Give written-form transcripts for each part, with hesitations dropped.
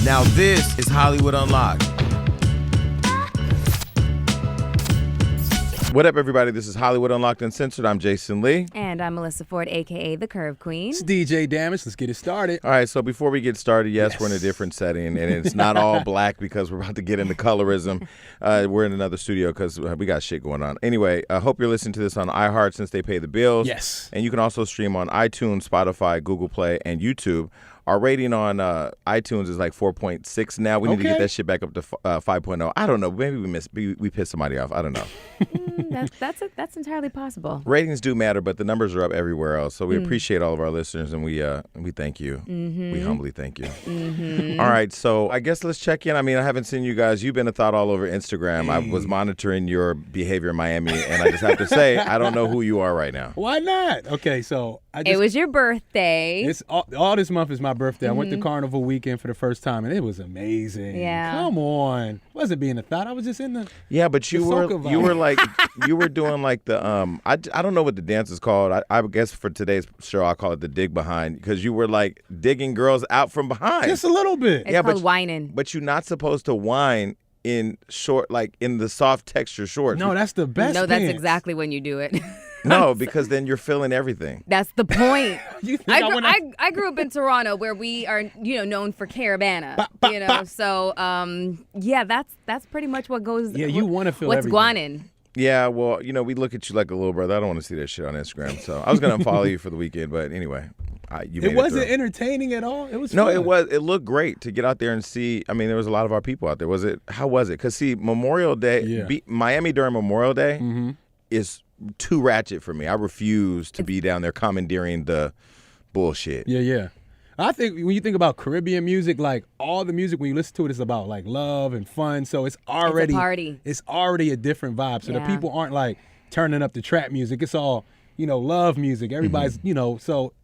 Now this is Hollywood Unlocked. What up, everybody? This is Hollywood Unlocked Uncensored. I'm Jason Lee. And I'm Melyssa Ford, a.k.a. The Curve Queen. It's DJ Damage. Let's get it started. All right, so before we get started, yes, we're in a different setting, and it's not all black because we're about to get into colorism. We're in another studio because we got shit going on. Anyway, I hope you're listening to this on iHeart since they pay the bills. Yes. And you can also stream on iTunes, Spotify, Google Play, and YouTube. Our rating on iTunes is like 4.6 now. We need to get that shit back up to 5.0. I don't know. Maybe we pissed somebody off. I don't know. That's entirely possible. Ratings do matter, but the numbers are up everywhere else. So we appreciate all of our listeners, and we thank you. Mm-hmm. We humbly thank you. Mm-hmm. All right, so I guess let's check in. I mean, I haven't seen you guys. You've been a thought all over Instagram. I was monitoring your behavior in Miami, and I just have to say, I don't know who you are right now. Why not? Okay, so it was your birthday. It's all this month is my birthday. I went to Carnival weekend for the first time, and it was amazing. Yeah. Come on. Wasn't being a thought. I was just in the but you were doing like the I don't know what the dance is called. I guess for today's show I'll call it the dig behind, because you were like digging girls out from behind. Just a little bit. It's called whining. But you're not supposed to whine in short, like in the soft texture shorts. No, that's the best. No, that's exactly when you do it. No, because then you're feeling everything. That's the point. I grew up in Toronto, where we are, known for Caravana. So that's pretty much what goes. Yeah, you want to feel what's everything. guanin. Yeah, well, we look at you like a little brother. I don't want to see that shit on Instagram. So I was gonna unfollow you for the weekend, but anyway, it wasn't entertaining at all. It was no, fun. it was. It looked great to get out there and see. I mean, there was a lot of our people out there. How was it? Because see, Memorial Day, Miami during Memorial Day is too ratchet for me. I refuse to be down there commandeering the bullshit. Yeah. I think when you think about Caribbean music, like all the music when you listen to it is about like love and fun. So it's already a party. It's already a different vibe. So the people aren't like turning up the trap music. It's all, love music. Everybody's, so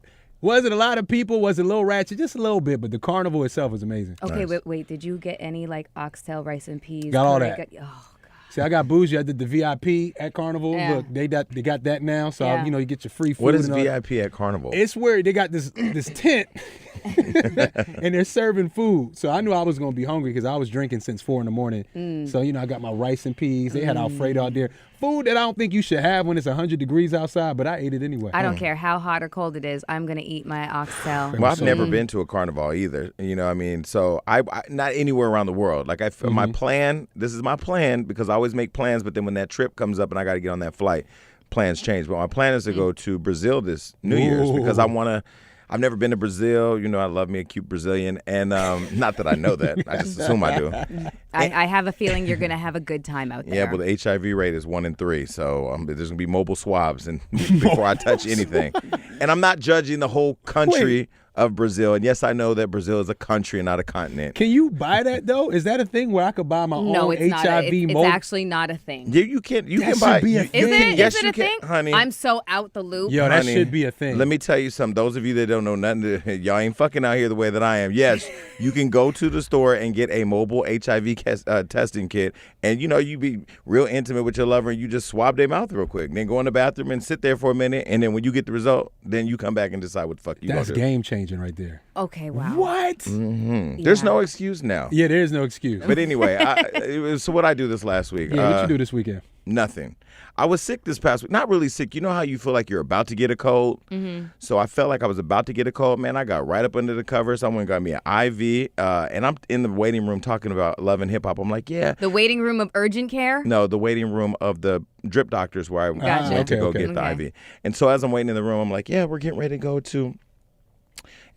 was it a lot of people? Was it a little ratchet? Just a little bit, but the carnival itself was amazing. Okay, Nice. Did you get any like oxtail, rice and peas? Got all that. Oh. See, I got bougie. I did the VIP at Carnival. Yeah. Look, they got that now. So, you get your free food. What is and all VIP at Carnival? It's where they got this tent, and they're serving food. So I knew I was going to be hungry because I was drinking since 4 a.m. So, I got my rice and peas. They had Alfredo out there. Food that I don't think you should have when it's 100 degrees outside, but I ate it anyway. I don't care how hot or cold it is. I'm going to eat my oxtail. Well, I've never been to a carnival either. You know what I mean? So I not anywhere around the world. Like my plan, this is my plan, because I always make plans, but then when that trip comes up and I got to get on that flight, plans change. But my plan is to go to Brazil this New Year's, because I've never been to Brazil. I love me a cute Brazilian. And not that I know that. I just assume I do. I have a feeling you're going to have a good time out there. Yeah, but the HIV rate is 1 in 3. So there's going to be mobile swabs before I touch anything. And I'm not judging the whole country of Brazil. And yes, I know that Brazil is a country and not a continent. Can you buy that, though? Is that a thing where I could buy my own HIV it's actually not a thing. Yeah, you can buy. Is it a thing? Honey. I'm so out the loop. Yo, that Honey, should be a thing. Let me tell you something. Those of you that don't know nothing, y'all ain't fucking out here the way that I am. Yes, you can go to the store and get a mobile HIV testing kit, and you be real intimate with your lover, and you just swab their mouth real quick. Then go in the bathroom and sit there for a minute, and then when you get the result, then you come back and decide what the fuck you That's gonna do. game changing right there. Okay, wow. What? Mm-hmm. There's no excuse now. Yeah, there is no excuse. But anyway, so what I do this last week? Yeah, what you do this weekend? Nothing. I was sick this past week. Not really sick. You know how you feel like you're about to get a cold? Mm-hmm. So I felt like I was about to get a cold. Man, I got right up under the covers. Someone got me an IV, and I'm in the waiting room talking about love and hip hop. I'm like, yeah. The waiting room of urgent care? No, the waiting room of the drip doctors where I went to go get the IV. And so as I'm waiting in the room, I'm like, yeah, we're getting ready to go to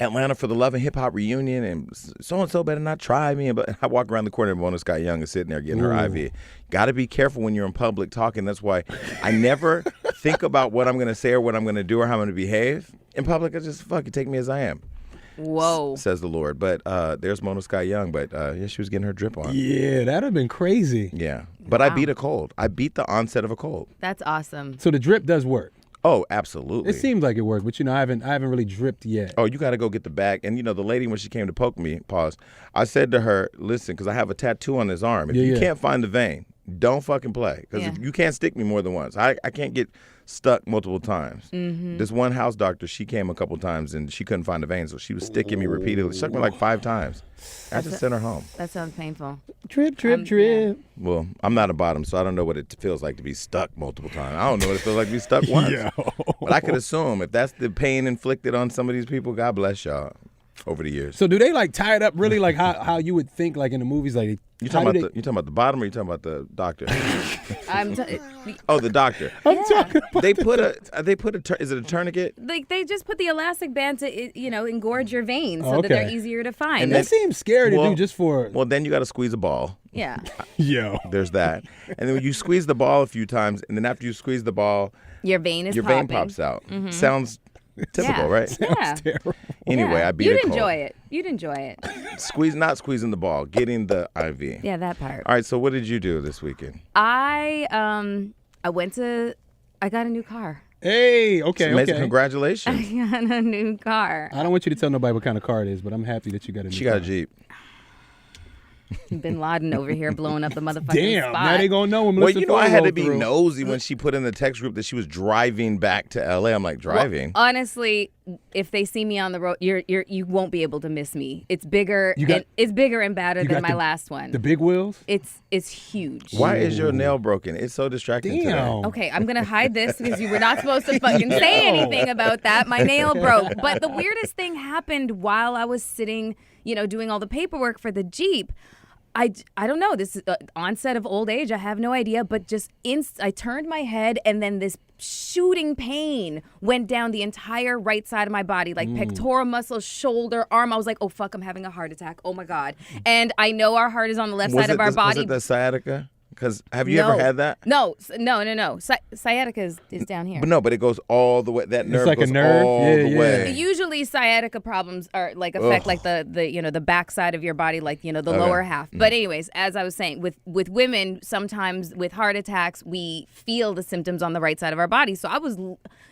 Atlanta for the Love and Hip Hop reunion, and so better not try me. But I walk around the corner and Mona Scott Young is sitting there getting her IV. Got to be careful when you're in public talking. That's why I never think about what I'm going to say or what I'm going to do or how I'm going to behave in public. I just fucking take me as I am. Whoa. Says the Lord. But there's Mona Scott Young. But she was getting her drip on. Yeah, that'd have been crazy. Yeah. But I beat a cold. I beat the onset of a cold. That's awesome. So the drip does work. Oh, absolutely. It seems like it worked, but I haven't really dripped yet. Oh, you got to go get the bag. And the lady, when she came to poke me, I said to her, listen, because I have a tattoo on this arm. If you can't find the vein, don't fucking play. Because you can't stick me more than once. I can't get stuck multiple times. This one house doctor, she came a couple times and she couldn't find the vein, so she was sticking me repeatedly. She stuck me like 5 times. I just sent her home. That sounds painful. Trip. Yeah. Well, I'm not a bottom, so I don't know what it feels like to be stuck multiple times. I don't know what it feels like to be stuck once. But I could assume if that's the pain inflicted on some of these people, God bless y'all over the years. So do they like tie it up really like how you would think like in the movies? Like you talking about the bottom, or you talking about the doctor? The doctor. I'm talking about they put a is it a tourniquet? Like they just put the elastic band to engorge your veins so that they're easier to find. And that seems scary to do just for. Well, then you got to squeeze a ball. Yeah. There's that, and then when you squeeze the ball a few times, and then after you squeeze the ball, your vein pops out. Sounds typical, right? Sounds terrible. Anyway, I beat it cold. You'd enjoy it. Not squeezing the ball, getting the IV. Yeah, that part. All right, so what did you do this weekend? I got a new car. Hey, okay. Congratulations. I got a new car. I don't want you to tell nobody what kind of car it is, but I'm happy that you got a new car. She got a Jeep. Bin Laden over here blowing up the motherfucking Damn, spot. now they gonna know when Melyssa I had to be nosy when she put in the text group that she was driving back to LA. I'm like, driving? Well, honestly, if they see me on the road, you won't be able to miss me. It's bigger. It's bigger and badder than my last one. The big wheels? It's huge. Why is your nail broken? It's so distracting today. Okay, I'm gonna hide this because you were not supposed to fucking say anything about that. My nail broke. But the weirdest thing happened while I was sitting, doing all the paperwork for the Jeep. I don't know. This is onset of old age. I have no idea. But just I turned my head and then this shooting pain went down the entire right side of my body, like pectoral muscle, shoulder, arm. I was like, oh, fuck, I'm having a heart attack. Oh, my God. And I know our heart is on the left side of our body. Was it the sciatica? Because have you ever had that? No. Sciatica is down here. But it goes all the way. That nerve like goes a nerve? all the way. Usually sciatica problems are affect like the back side of your body, like the lower half. But anyways, as I was saying, with women, sometimes with heart attacks, we feel the symptoms on the right side of our body. So I was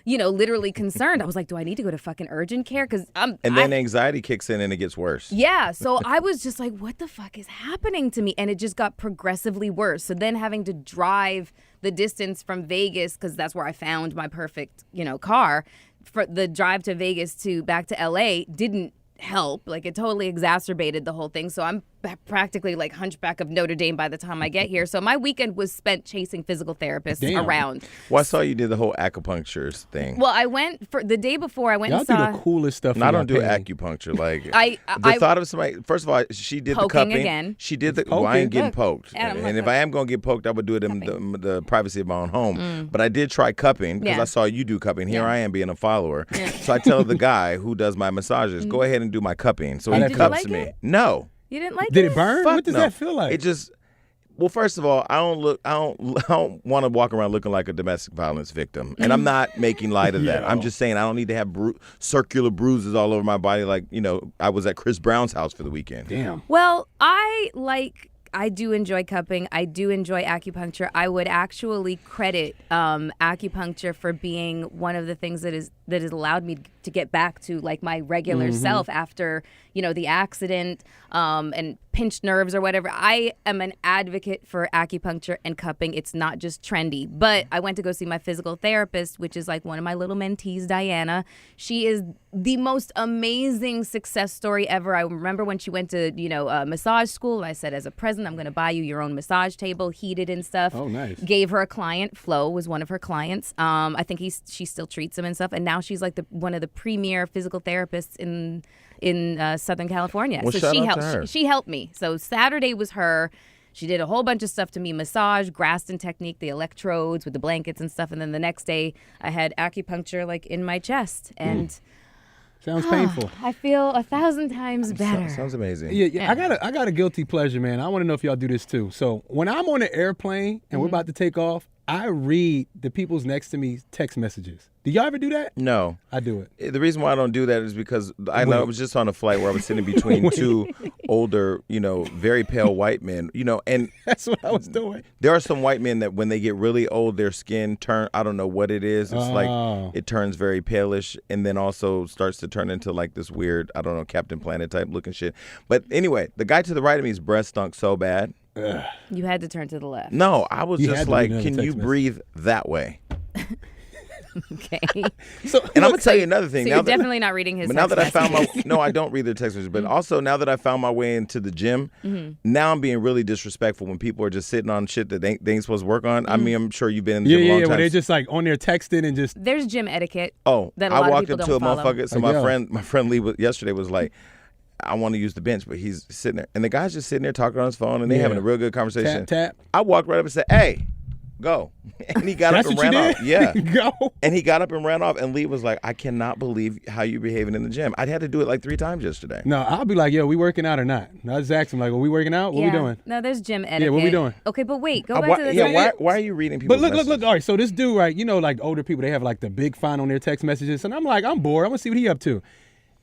literally concerned. I was like, do I need to go to fucking urgent care? And then anxiety kicks in and it gets worse. Yeah. So I was just like, what the fuck is happening to me? And it just got progressively worse. So then having to drive the distance from Vegas, because that's where I found my perfect, car, for the drive to Vegas to back to LA didn't help. Like it totally exacerbated the whole thing. So I'm practically like Hunchback of Notre Dame by the time I get here. So my weekend was spent chasing physical therapists around. Well, I saw you did the whole acupuncture thing. Well, I went for the day before. I went Y'all and saw. do the coolest stuff. I don't do acupuncture. Like I thought of somebody. First of all, she did the cupping. Again. She did the. Well, I ain't getting poked. Adam, and if I am gonna get poked, I would do it in the privacy of my own home. But I did try cupping because I saw you do cupping. Here I am being a follower. Yeah. So I tell the guy who does my massages, go ahead and do my cupping. So he cups me. It? No. You didn't like it? Did it burn? Fuck what does that feel like? It just. Well, first of all, I don't want to walk around looking like a domestic violence victim, and I'm not making light of that. I'm just saying I don't need to have circular bruises all over my body like I was at Chris Brown's house for the weekend. Damn. Well, I do enjoy cupping. I do enjoy acupuncture. I would actually credit acupuncture for being one of the things that has allowed me to get back to like my regular self after the accident and pinched nerves or whatever. I am an advocate for acupuncture and cupping. It's not just trendy. But I went to go see my physical therapist, which is like one of my little mentees, Diana. She is the most amazing success story ever. I remember when she went to massage school. I said, as a present, I'm going to buy you your own massage table, heated and stuff. Oh, nice. Gave her a client. Flo was one of her clients. I think she still treats him and stuff. And now she's like one of the premier physical therapists in Southern California. Well, so she helped me. So Saturday was her. She did a whole bunch of stuff to me, massage, Graston technique, the electrodes with the blankets and stuff. And then the next day I had acupuncture like in my chest. And sounds painful. I feel 1,000 times better. Sounds amazing. Yeah. I got a guilty pleasure, man. I want to know if y'all do this too. So when I'm on an airplane and we're about to take off, I read the people's next to me text messages. Do y'all ever do that? No. I do it. The reason why I don't do that is because I was just on a flight where I was sitting between two older, very pale white men, and that's what I was doing. There are some white men that when they get really old, their skin I don't know what it is. It's like it turns very palish and then also starts to turn into like this weird, I don't know, Captain Planet type looking shit. But anyway, the guy to the right of me's breath stunk so bad. You had to turn to the left. No, I was You just had to like, read another can you text breathe that way? Okay. So, And I'm gonna tell you another thing. So you're definitely not reading his. But now that I found messages. no, I don't read their text messages. But also now that I found my way into the gym, now I'm being really disrespectful when people are just sitting on shit that they ain't supposed to work on. I mean, I'm sure you've been in the gym a long time. where they're just like on there texting and just. There's gym etiquette. Oh, that a I lot walked of up people to a don't follow. motherfucker. So my friend Lee yesterday was like, I want to use the bench, but he's sitting there, and the guy's just sitting there talking on his phone, and they having a real good conversation. Tap. I walked right up and said, "Hey, go," and he got up and ran off. Yeah, Go. and he got up and ran off, and Lee was like, "I cannot believe how you're behaving in the gym. I had to do it like 3 times yesterday." No, I'll be like, yo, we working out or not? And I just ask him, like, are we working out? What we doing? No, there's gym etiquette. Yeah, what we doing? Okay, but wait, go back to the. Why are you reading people's But look. messages? All right, so this dude, right, you know, like older people, they have like the big font on their text messages. And I'm like, I'm bored. I'm going to see what he up to.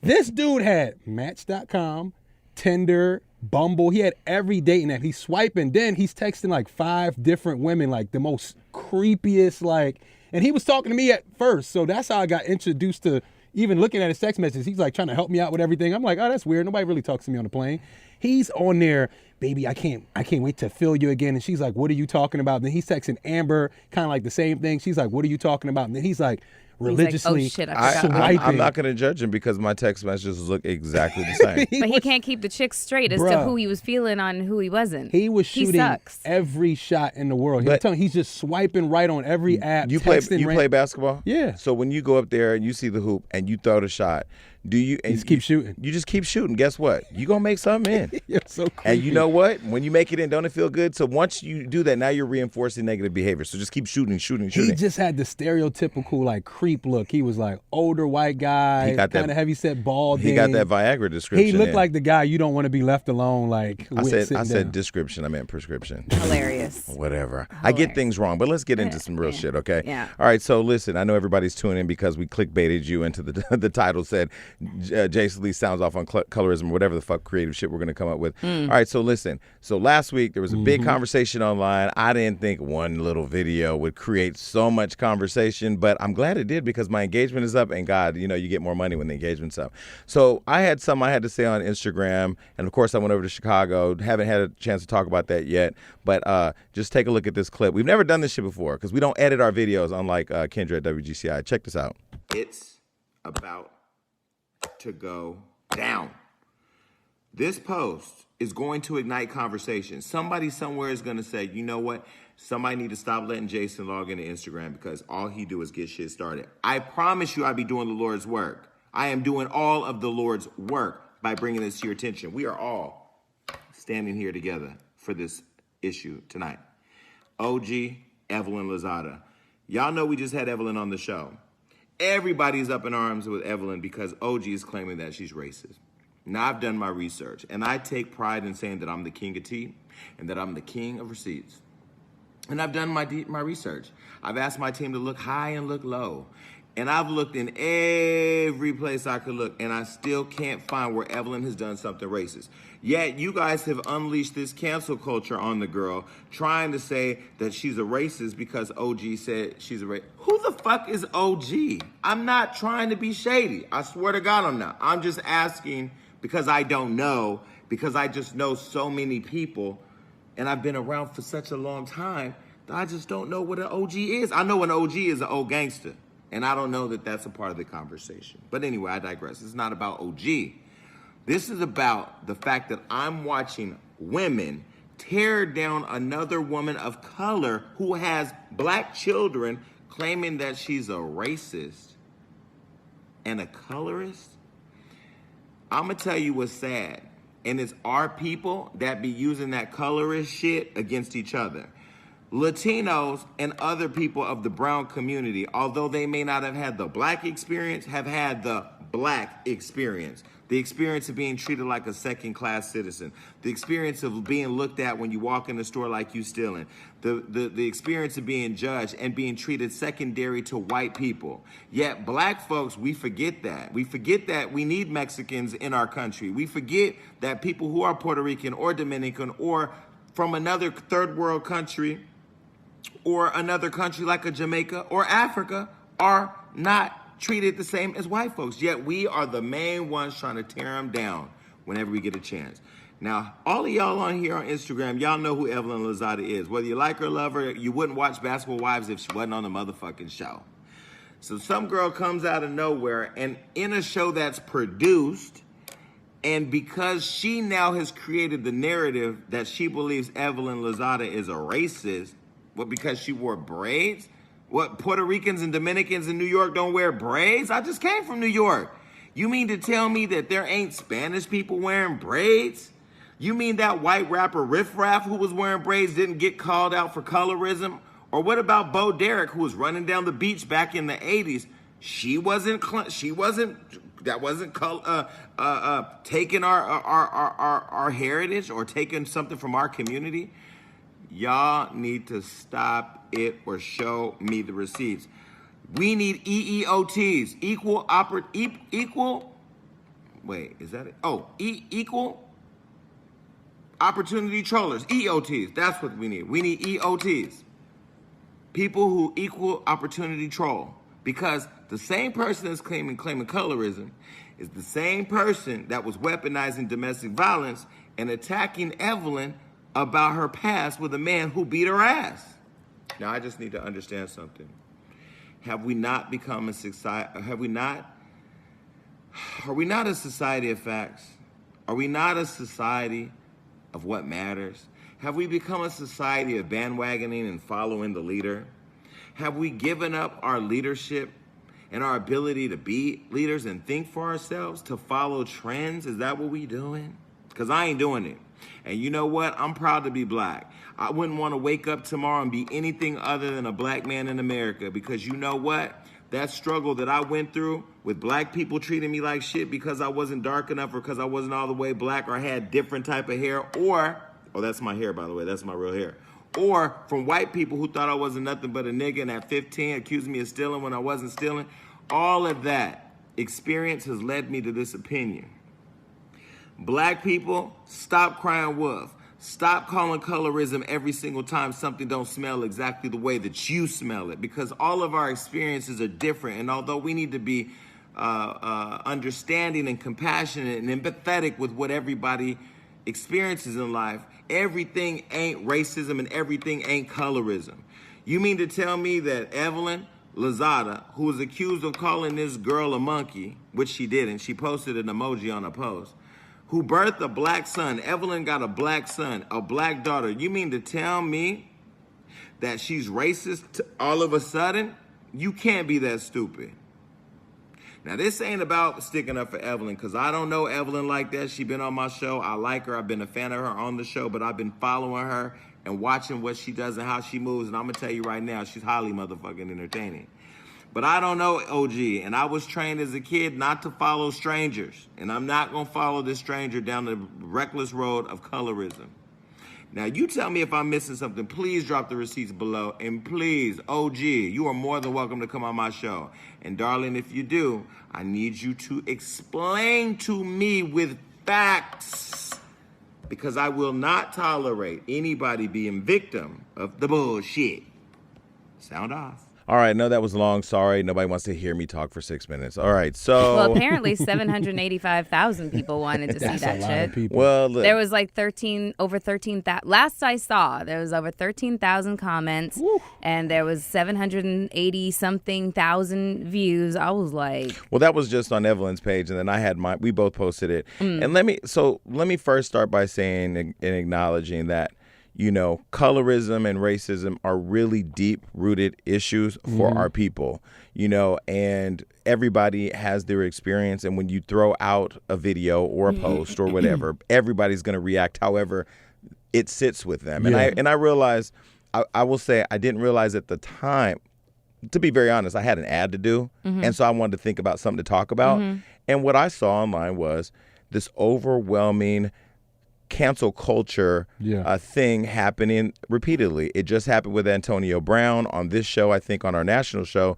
This dude had Match.com, Tinder, Bumble. He had every dating app. He's swiping. Then he's texting like 5 different women, like the most creepiest, like, and he was talking to me at first. So that's how I got introduced to even looking at his text messages. He's like trying to help me out with everything. I'm like, oh, that's weird. Nobody really talks to me on the plane. He's on there, baby, I can't wait to feel you again. And she's like, what are you talking about? And then he's texting Amber, kind of like the same thing. She's like, what are you talking about? And then he's like, religiously He's like, oh, shit, I forgot. swiping. I'm not going to judge him because my text messages look exactly the same. But he can't keep the chick straight as to who he was feeling on who he wasn't. He was shooting sucks. every shot in the world. I'm telling you, he's just swiping right on every app. You play basketball? Yeah. So when you go up there and you see the hoop and you throw the shot, do you just keep shooting? You just keep shooting. Guess what? You gonna make something in. You're so creepy. And you know what? When you make it in, don't it feel good? So once you do that, now you're reinforcing negative behavior. So just keep shooting. He just had the stereotypical like creep look. He was like older white guy, kind of heavyset, bald. He got that Viagra description. He looked like the guy you don't want to be left alone. Like I said description. I meant prescription. Hilarious. Whatever. I get things wrong, but let's get into some real shit, okay? Yeah. All right. So listen, I know everybody's tuning in because we clickbaited you into the title said Jason Lee sounds off on colorism, whatever the fuck creative shit we're gonna come up with. All right. So listen. So last week there was a big conversation online. I didn't think one little video would create so much conversation, but I'm glad it did because my engagement is up, and God, you know, you get more money when the engagement's up. So I had something I had to say on Instagram, and of course I went over to Chicago. Haven't had a chance to talk about that yet, but just take a look at this clip. We've never done this shit before because we don't edit our videos, unlike Kendra at WGCI. Check this out. It's about to go down. This post is going to ignite conversation. Somebody somewhere is going to say, you know what? Somebody need to stop letting Jason log into Instagram because all he do is get shit started. I promise you I be doing the Lord's work. I am doing all of the Lord's work by bringing this to your attention. We are all standing here together for this issue tonight. OG, Evelyn Lozada. Y'all know we just had Evelyn on the show. Everybody's up in arms with Evelyn because OG is claiming that she's racist. Now, I've done my research, and I take pride in saying that I'm the king of tea and that I'm the king of receipts. And I've done my research. I've asked my team to look high and look low. And I've looked in every place I could look, and I still can't find where Evelyn has done something racist. Yet you guys have unleashed this cancel culture on the girl, trying to say that she's a racist because OG said she's a racist. Who the fuck is OG? I'm not trying to be shady. I swear to God I'm not. I'm just asking because I don't know, because I just know so many people, and I've been around for such a long time that I just don't know what an OG is. I know an OG is an old gangster. And I don't know that that's a part of the conversation. But anyway, I digress. It's not about OG. This is about the fact that I'm watching women tear down another woman of color who has black children, claiming that she's a racist and a colorist. I'm going to tell you what's sad. And it's our people that be using that colorist shit against each other. Latinos and other people of the brown community, although they may not have had the black experience, have had the black experience. The experience of being treated like a second-class citizen. The experience of being looked at when you walk in the store like you stealing. The experience of being judged and being treated secondary to white people. Yet black folks, we forget that. We forget that we need Mexicans in our country. We forget that people who are Puerto Rican or Dominican or from another third world country or another country like a Jamaica or Africa are not treated the same as white folks. Yet we are the main ones trying to tear them down whenever we get a chance. Now, all of y'all on here on Instagram, y'all know who Evelyn Lozada is. Whether you like her or love her, you wouldn't watch Basketball Wives if she wasn't on the motherfucking show. So some girl comes out of nowhere and in a show that's produced, and because she now has created the narrative that she believes Evelyn Lozada is a racist, what, because she wore braids? What, Puerto Ricans and Dominicans in New York don't wear braids? I just came from New York. You mean to tell me that there ain't Spanish people wearing braids? You mean that white rapper Riff Raff who was wearing braids didn't get called out for colorism? Or what about Bo Derek, who was running down the beach back in the 80s? That wasn't taking our heritage or taking something from our community. Y'all need to stop it or show me the receipts. We need EEOTs, equal opportunity trollers, EOTs. That's what we need. We need EOTs. People who equal opportunity troll. Because the same person that's claiming colorism is the same person that was weaponizing domestic violence and attacking Evelyn about her past with a man who beat her ass. Now, I just need to understand something. Are we not a society of facts? Are we not a society of what matters? Have we become a society of bandwagoning and following the leader? Have we given up our leadership and our ability to be leaders and think for ourselves, to follow trends? Is that what we doing? Because I ain't doing it. And you know what? I'm proud to be black. I wouldn't want to wake up tomorrow and be anything other than a black man in America, because you know what? That struggle that I went through with black people treating me like shit because I wasn't dark enough or because I wasn't all the way black or had different type of hair, or, oh, that's my hair, by the way. That's my real hair. Or from white people who thought I wasn't nothing but a nigga and at 15 accused me of stealing when I wasn't stealing. All of that experience has led me to this opinion. Black people, stop crying wolf. Stop calling colorism every single time something don't smell exactly the way that you smell it, because all of our experiences are different. And although we need to be understanding and compassionate and empathetic with what everybody experiences in life, everything ain't racism and everything ain't colorism. You mean to tell me that Evelyn Lozada, who was accused of calling this girl a monkey, which she didn't, she posted an emoji on a post, who birthed a black son, Evelyn got a black son, a black daughter, you mean to tell me that she's racist all of a sudden? You can't be that stupid. Now, this ain't about sticking up for Evelyn, because I don't know Evelyn like that. She's been on my show. I like her. I've been a fan of her on the show, but I've been following her and watching what she does and how she moves. And I'm going to tell you right now, she's highly motherfucking entertaining. But I don't know OG, and I was trained as a kid not to follow strangers. And I'm not going to follow this stranger down the reckless road of colorism. Now, you tell me if I'm missing something. Please drop the receipts below. And please, OG, you are more than welcome to come on my show. And darling, if you do, I need you to explain to me with facts, because I will not tolerate anybody being victim of the bullshit. Sound off. All right, no, that was long. Sorry, nobody wants to hear me talk for 6 minutes. All right, so well, apparently 785,000 people wanted to see that shit. Well, look, there was like over 13,000. Last I saw, there was over 13,000 comments, and there was 780 something thousand views. I was like, well, that was just on Evelyn's page, and then I had mine. We both posted it. And let me first start by saying and acknowledging that, you know, colorism and racism are really deep-rooted issues for our people, you know, and everybody has their experience. And when you throw out a video or a post or whatever, everybody's going to react however it sits with them. Yeah. And I realized, I will say, I didn't realize at the time, to be very honest, I had an ad to do. And so I wanted to think about something to talk about. And what I saw online was this overwhelming cancel culture thing happening repeatedly. It just happened with Antonio Brown on this show, I think on our national show.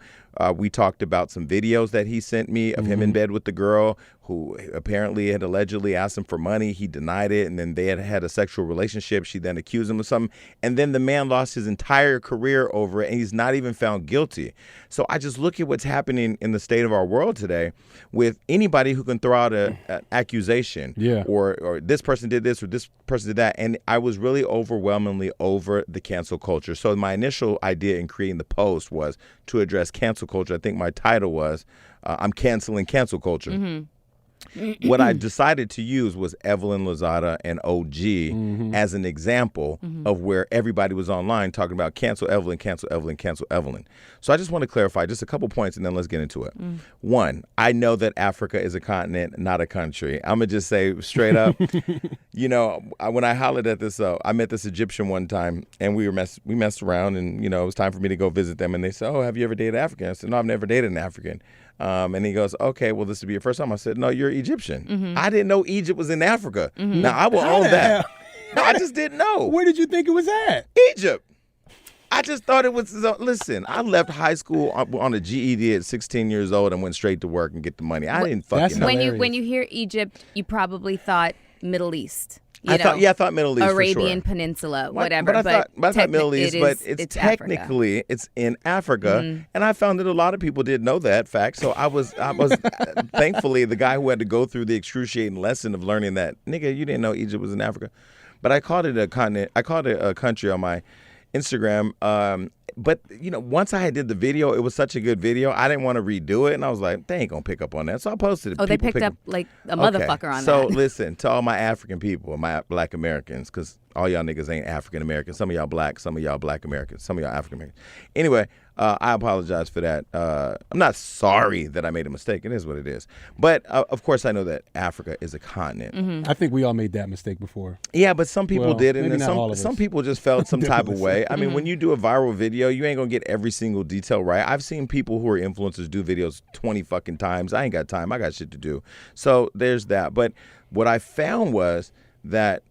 We talked about some videos that he sent me of him in bed with the girl who apparently had allegedly asked him for money. He denied it, and then they had a sexual relationship. She then accused him of something, and then the man lost his entire career over it, and he's not even found guilty. So I just look at what's happening in the state of our world today with anybody who can throw out an accusation, or this person did this or this person did that, and I was really overwhelmingly over the cancel culture. So my initial idea in creating the post was to address cancel culture. I think my title was I'm canceling cancel culture. What I decided to use was Evelyn Lozada and OG as an example of where everybody was online talking about cancel Evelyn, cancel Evelyn, cancel Evelyn. So I just want to clarify just a couple points and then let's get into it. One, I know that Africa is a continent, not a country. I'm going to just say straight up, you know, when I hollered at this, I met this Egyptian one time and we messed around and, you know, it was time for me to go visit them. And they said, oh, have you ever dated an African? I said, no, I've never dated an African. And he goes, okay, well, this will be your first time. I said, no, you're Egyptian. I didn't know Egypt was in Africa. Now, I will own that. No, I just didn't know. Where did you think it was at? Egypt. I just thought it was, listen, I left high school on a GED at 16 years old and went straight to work and get the money. I didn't fucking know. When you hear Egypt, you probably thought Middle East. I thought Middle East, Arabian for sure. Peninsula, whatever. But I thought Middle East, but it's technically Africa. It's in Africa, and I found that a lot of people didn't know that fact. So I was thankfully the guy who had to go through the excruciating lesson of learning that, nigga, you didn't know Egypt was in Africa. But I called it a continent. I called it a country on my Instagram. But, you know, once I did the video, it was such a good video. I didn't want to redo it. And I was like, they ain't going to pick up on that. So I posted it. Oh, they picked up like a motherfucker on that. So listen, to all my African people, my Black Americans, because all y'all niggas ain't African Americans. Some of y'all Black, some of y'all Black Americans, some of y'all African Americans. Anyway, I apologize for that. I'm not sorry that I made a mistake. It is what it is. But, of course, I know that Africa is a continent. I think we all made that mistake before. Yeah, but some people didn't. And some people just felt some type of way. I mean, when you do a viral video, you ain't going to get every single detail right. I've seen people who are influencers do videos 20 fucking times. I ain't got time. I got shit to do. So there's that. But what I found was that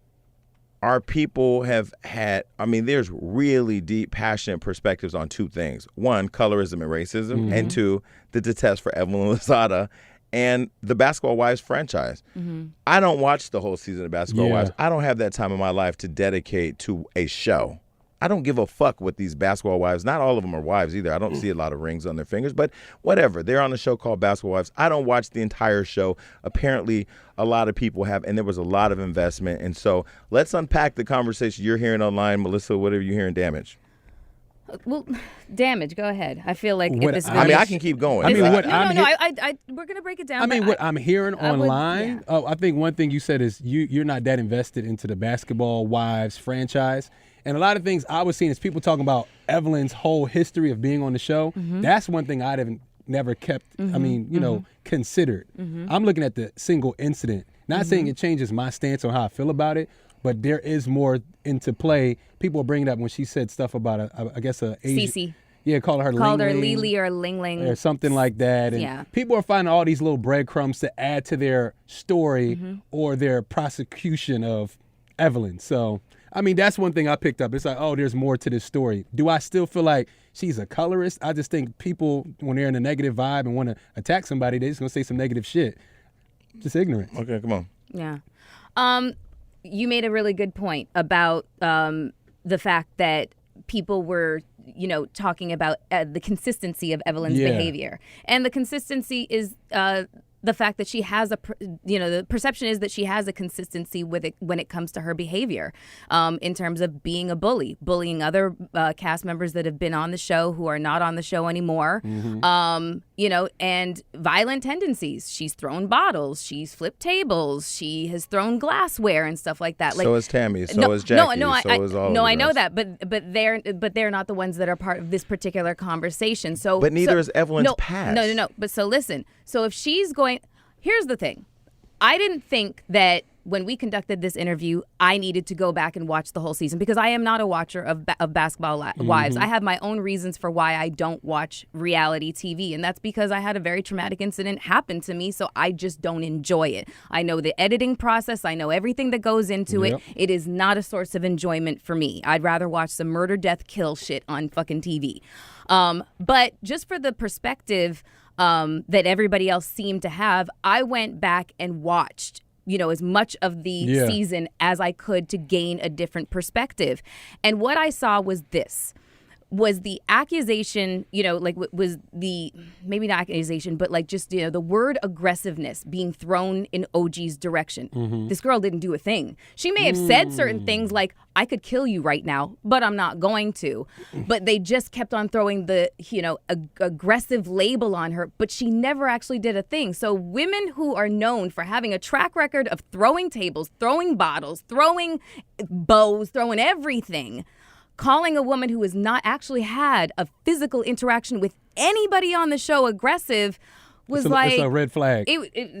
our people have had, I mean, there's really deep, passionate perspectives on two things. One, colorism and racism. And two, the detest for Evelyn Lozada and the Basketball Wives franchise. I don't watch the whole season of Basketball Wives. I don't have that time in my life to dedicate to a show. I don't give a fuck what these Basketball Wives, not all of them are wives either. I don't see a lot of rings on their fingers, but whatever. They're on a show called Basketball Wives. I don't watch the entire show. Apparently, a lot of people have, and there was a lot of investment. And so let's unpack the conversation you're hearing online. Melyssa, what are you hearing, Damage? Well, Damage, go ahead. I feel like if this I mean, I can keep going. I mean, we're going to break it down. I mean, what I'm hearing online, I think one thing you said is you're not that invested into the Basketball Wives franchise. And a lot of things I was seeing is people talking about Evelyn's whole history of being on the show. That's one thing I'd have never kept, I mean, you know, considered. I'm looking at the single incident. Not saying it changes my stance on how I feel about it, but there is more into play. People are bringing it up when she said stuff about, I guess, a Asian. Cece. Yeah, called her Lily or Ling Ling. Or something like that. And people are finding all these little breadcrumbs to add to their story or their prosecution of Evelyn. So, I mean, that's one thing I picked up. It's like, oh, there's more to this story. Do I still feel like she's a colorist? I just think people, when they're in a negative vibe and want to attack somebody, they're just going to say some negative shit. Just ignorance. Okay, come on. Yeah. You made a really good point about the fact that people were, you know, talking about the consistency of Evelyn's behavior. And the consistency is the fact that she has the perception is that she has a consistency with it when it comes to her behavior, in terms of being a bullying other cast members that have been on the show who are not on the show anymore, you know, and violent tendencies. She's thrown bottles, she's flipped tables, she has thrown glassware and stuff like that. Like, so is Tammy, so is Jackie, I know that, but they're not the ones that are part of this particular conversation. So, but neither is Evelyn's past. No. But so listen. So if she's going, here's the thing. I didn't think that when we conducted this interview, I needed to go back and watch the whole season because I am not a watcher of Basketball Wives. I have my own reasons for why I don't watch reality TV, and that's because I had a very traumatic incident happen to me, so I just don't enjoy it. I know the editing process. I know everything that goes into it. It is not a source of enjoyment for me. I'd rather watch some murder, death, kill shit on fucking TV. But just for the perspective that everybody else seemed to have, I went back and watched, as much of the season as I could to gain a different perspective. And what I saw was the accusation, was the, maybe not accusation, but just, the word aggressiveness being thrown in OG's direction. This girl didn't do a thing. She may have said certain things like, I could kill you right now, but I'm not going to. But they just kept on throwing the, aggressive label on her, but she never actually did a thing. So women who are known for having a track record of throwing tables, throwing bottles, throwing bows, throwing everything, calling a woman who has not actually had a physical interaction with anybody on the show aggressive was it's a red flag.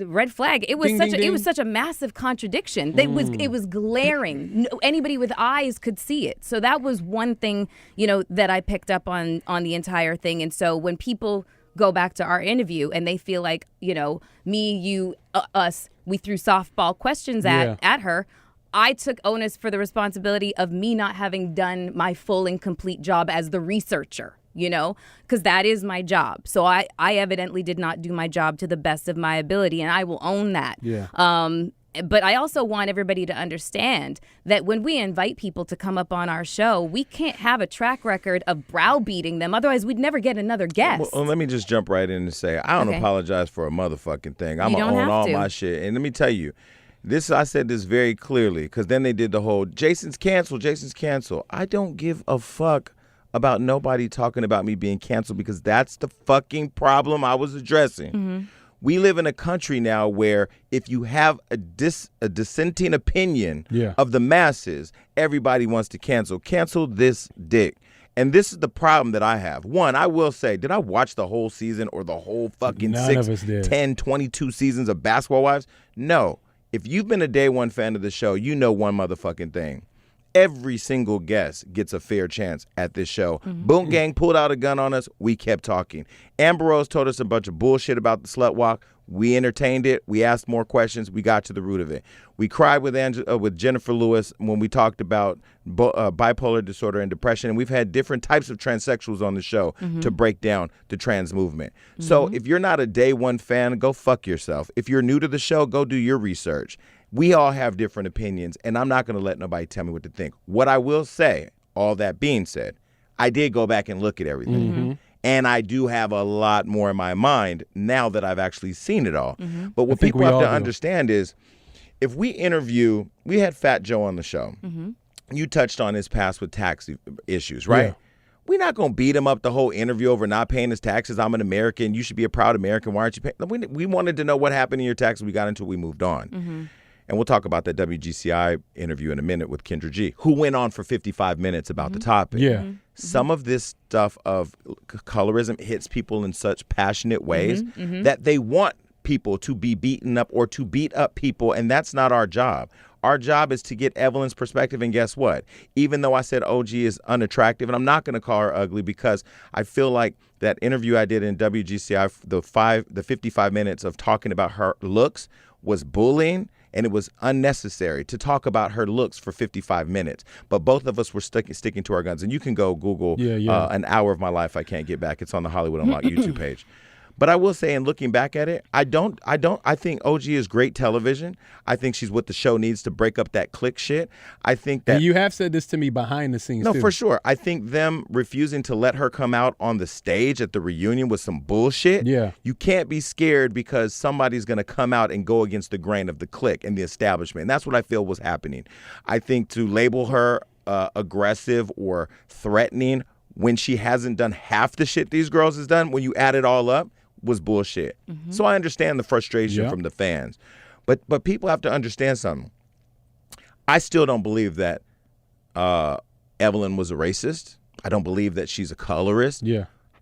Red flag. It was it was such a massive contradiction. It was glaring. Anybody with eyes could see it. So that was one thing, that I picked up on the entire thing. And so when people go back to our interview and they feel like, me, you, us, we threw softball questions at her, I took onus for the responsibility of me not having done my full and complete job as the researcher, because that is my job. So I evidently did not do my job to the best of my ability, and I will own that. Yeah. But I also want everybody to understand that when we invite people to come up on our show, we can't have a track record of browbeating them. Otherwise, we'd never get another guest. Well, let me just jump right in and say, I don't apologize for a motherfucking thing. I'm going to own all my shit. And let me tell you, I said this very clearly, because then they did the whole Jason's canceled. I don't give a fuck about nobody talking about me being canceled, because that's the fucking problem I was addressing. We live in a country now where if you have a dissenting opinion of the masses, everybody wants to cancel this dick. And this is the problem that I have. One, I will say, did I watch the whole season or the whole fucking 10, 22 seasons of Basketball Wives? No. If you've been a day one fan of the show, you know one motherfucking thing. Every single guest gets a fair chance at this show. Boom Gang pulled out a gun on us. We kept talking. Amber Rose told us a bunch of bullshit about the slut walk. We entertained it. We asked more questions. We got to the root of it. We cried with Jennifer Lewis when we talked about bipolar disorder and depression. And we've had different types of transsexuals on the show to break down the trans movement. So if you're not a day one fan, go fuck yourself. If you're new to the show, go do your research. We all have different opinions, and I'm not going to let nobody tell me what to think. What I will say, all that being said, I did go back and look at everything. And I do have a lot more in my mind now that I've actually seen it all. But what people have to understand is, if we had Fat Joe on the show. You touched on his past with tax issues, right? We're not going to beat him up the whole interview over not paying his taxes. I'm an American. You should be a proud American. Why aren't you paying? We wanted to know what happened in your taxes. We got into it. We moved on. And we'll talk about that WGCI interview in a minute with Kendra G, who went on for 55 minutes about the topic. Some of this stuff of colorism hits people in such passionate ways that they want people to be beaten up or to beat up people, and that's not our job. Our job is to get Evelyn's perspective, and guess what? Even though I said OG is unattractive, and I'm not going to call her ugly, because I feel like that interview I did in WGCI, the 55 minutes of talking about her looks was bullying, and it was unnecessary to talk about her looks for 55 minutes. But both of us were sticking to our guns. And you can go Google An Hour of My Life I Can't Get Back. It's on the Hollywood Unlocked YouTube page. But I will say, in looking back at it, I think OG is great television. I think she's what the show needs to break up that clique shit. I think that... And you have said this to me behind the scenes, No, too. for sure. I think them refusing to let her come out on the stage at the reunion was some bullshit. You can't be scared because somebody's going to come out and go against the grain of the clique and the establishment. And that's what I feel was happening. I think to label her aggressive or threatening when she hasn't done half the shit these girls has done, when you add it all up, was bullshit. So I understand the frustration from the fans. But people have to understand something. I still don't believe that Evelyn was a racist. I don't believe that she's a colorist.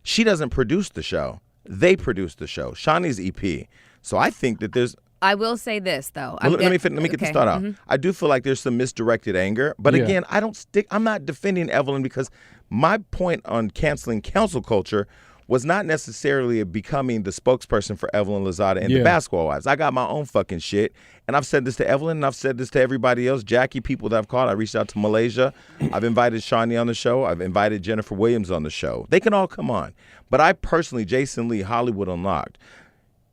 She doesn't produce the show. They produce the show. Shawnee's EP. So I think that there's I will say this though. Let me get this thought out. I do feel like there's some misdirected anger, but again, I'm not defending Evelyn because my point on canceling council culture was not necessarily becoming the spokesperson for Evelyn Lozada and the Basketball Wives. I got my own fucking shit, and I've said this to Evelyn, and I've said this to everybody else. Jackie, people that I've called. I reached out to Melyssa. I've invited Shawnee on the show. I've invited Jennifer Williams on the show. They can all come on. But I personally, Jason Lee, Hollywood Unlocked,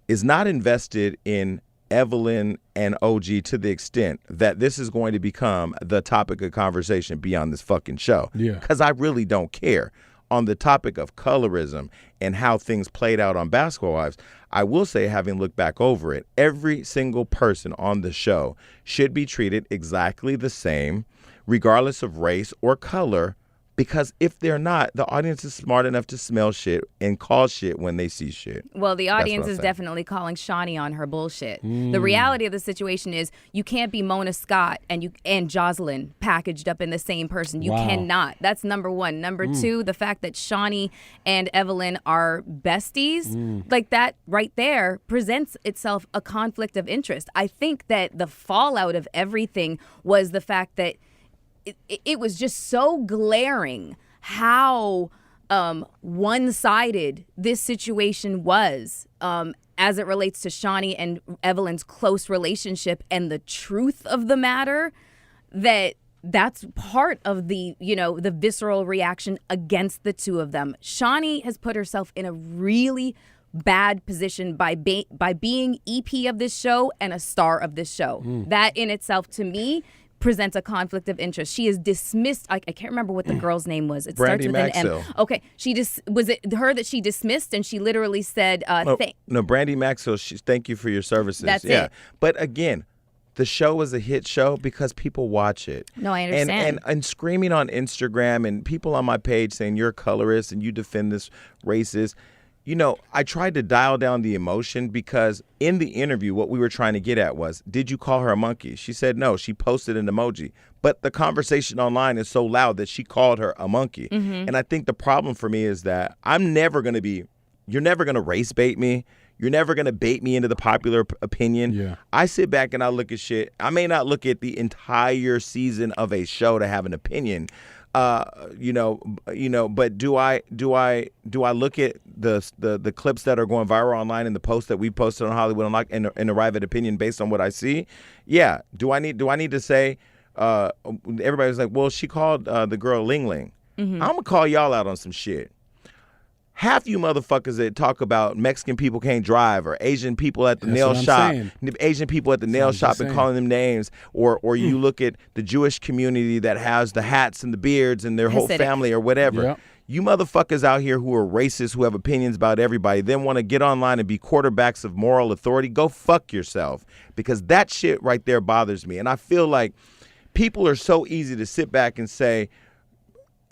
is not invested in Evelyn and OG to the extent that this is going to become the topic of conversation beyond this fucking show. Yeah. Because I really don't care. On the topic of colorism and how things played out on Basketball Wives, I will say, having looked back over it, every single person on the show should be treated exactly the same, regardless of race or color, because if they're not, the audience is smart enough to smell shit and call shit when they see shit. Well, the audience is definitely calling Shawnee on her bullshit. The reality of the situation is you can't be Mona Scott and Jocelyn packaged up in the same person. You cannot. That's number one. Number two, the fact that Shawnee and Evelyn are besties, like that right there presents itself a conflict of interest. I think that the fallout of everything was the fact that it was just so glaring how one-sided this situation was as it relates to Shawnee and Evelyn's close relationship and the truth of the matter, that's part of the visceral reaction against the two of them. Shawnee has put herself in a really bad position by being EP of this show and a star of this show. That in itself, to me, presents a conflict of interest. She is dismissed. I can't remember what the girl's name was. It Brandy starts with Maxwell. an M. Okay, was it her that she dismissed, and she literally said, "No, Brandy Maxwell. Thank you for your services." That's it. But again, the show is a hit show because people watch it. No, I understand. And screaming on Instagram and people on my page saying you're a colorist and you defend this racist. I tried to dial down the emotion because in the interview, what we were trying to get at was, did you call her a monkey? She said no. She posted an emoji. But the conversation online is so loud that she called her a monkey. And I think the problem for me is that you're never going to race bait me. You're never going to bait me into the popular opinion. Yeah. I sit back and I look at shit. I may not look at the entire season of a show to have an opinion. But do I look at the clips that are going viral online and the posts that we posted on Hollywood Unlocked and arrive at opinion based on what I see? Yeah. Do I need to say? Everybody was like, well, she called the girl Ling Ling. I'm gonna call y'all out on some shit. Half you motherfuckers that talk about Mexican people can't drive or Asian people at the nail shop, Asian people at the nail shop and calling them names, or you look at the Jewish community that has the hats and the beards and their whole family or whatever. Yep. You motherfuckers out here who are racist, who have opinions about everybody, then want to get online and be quarterbacks of moral authority, go fuck yourself, because that shit right there bothers me. And I feel like people are so easy to sit back and say,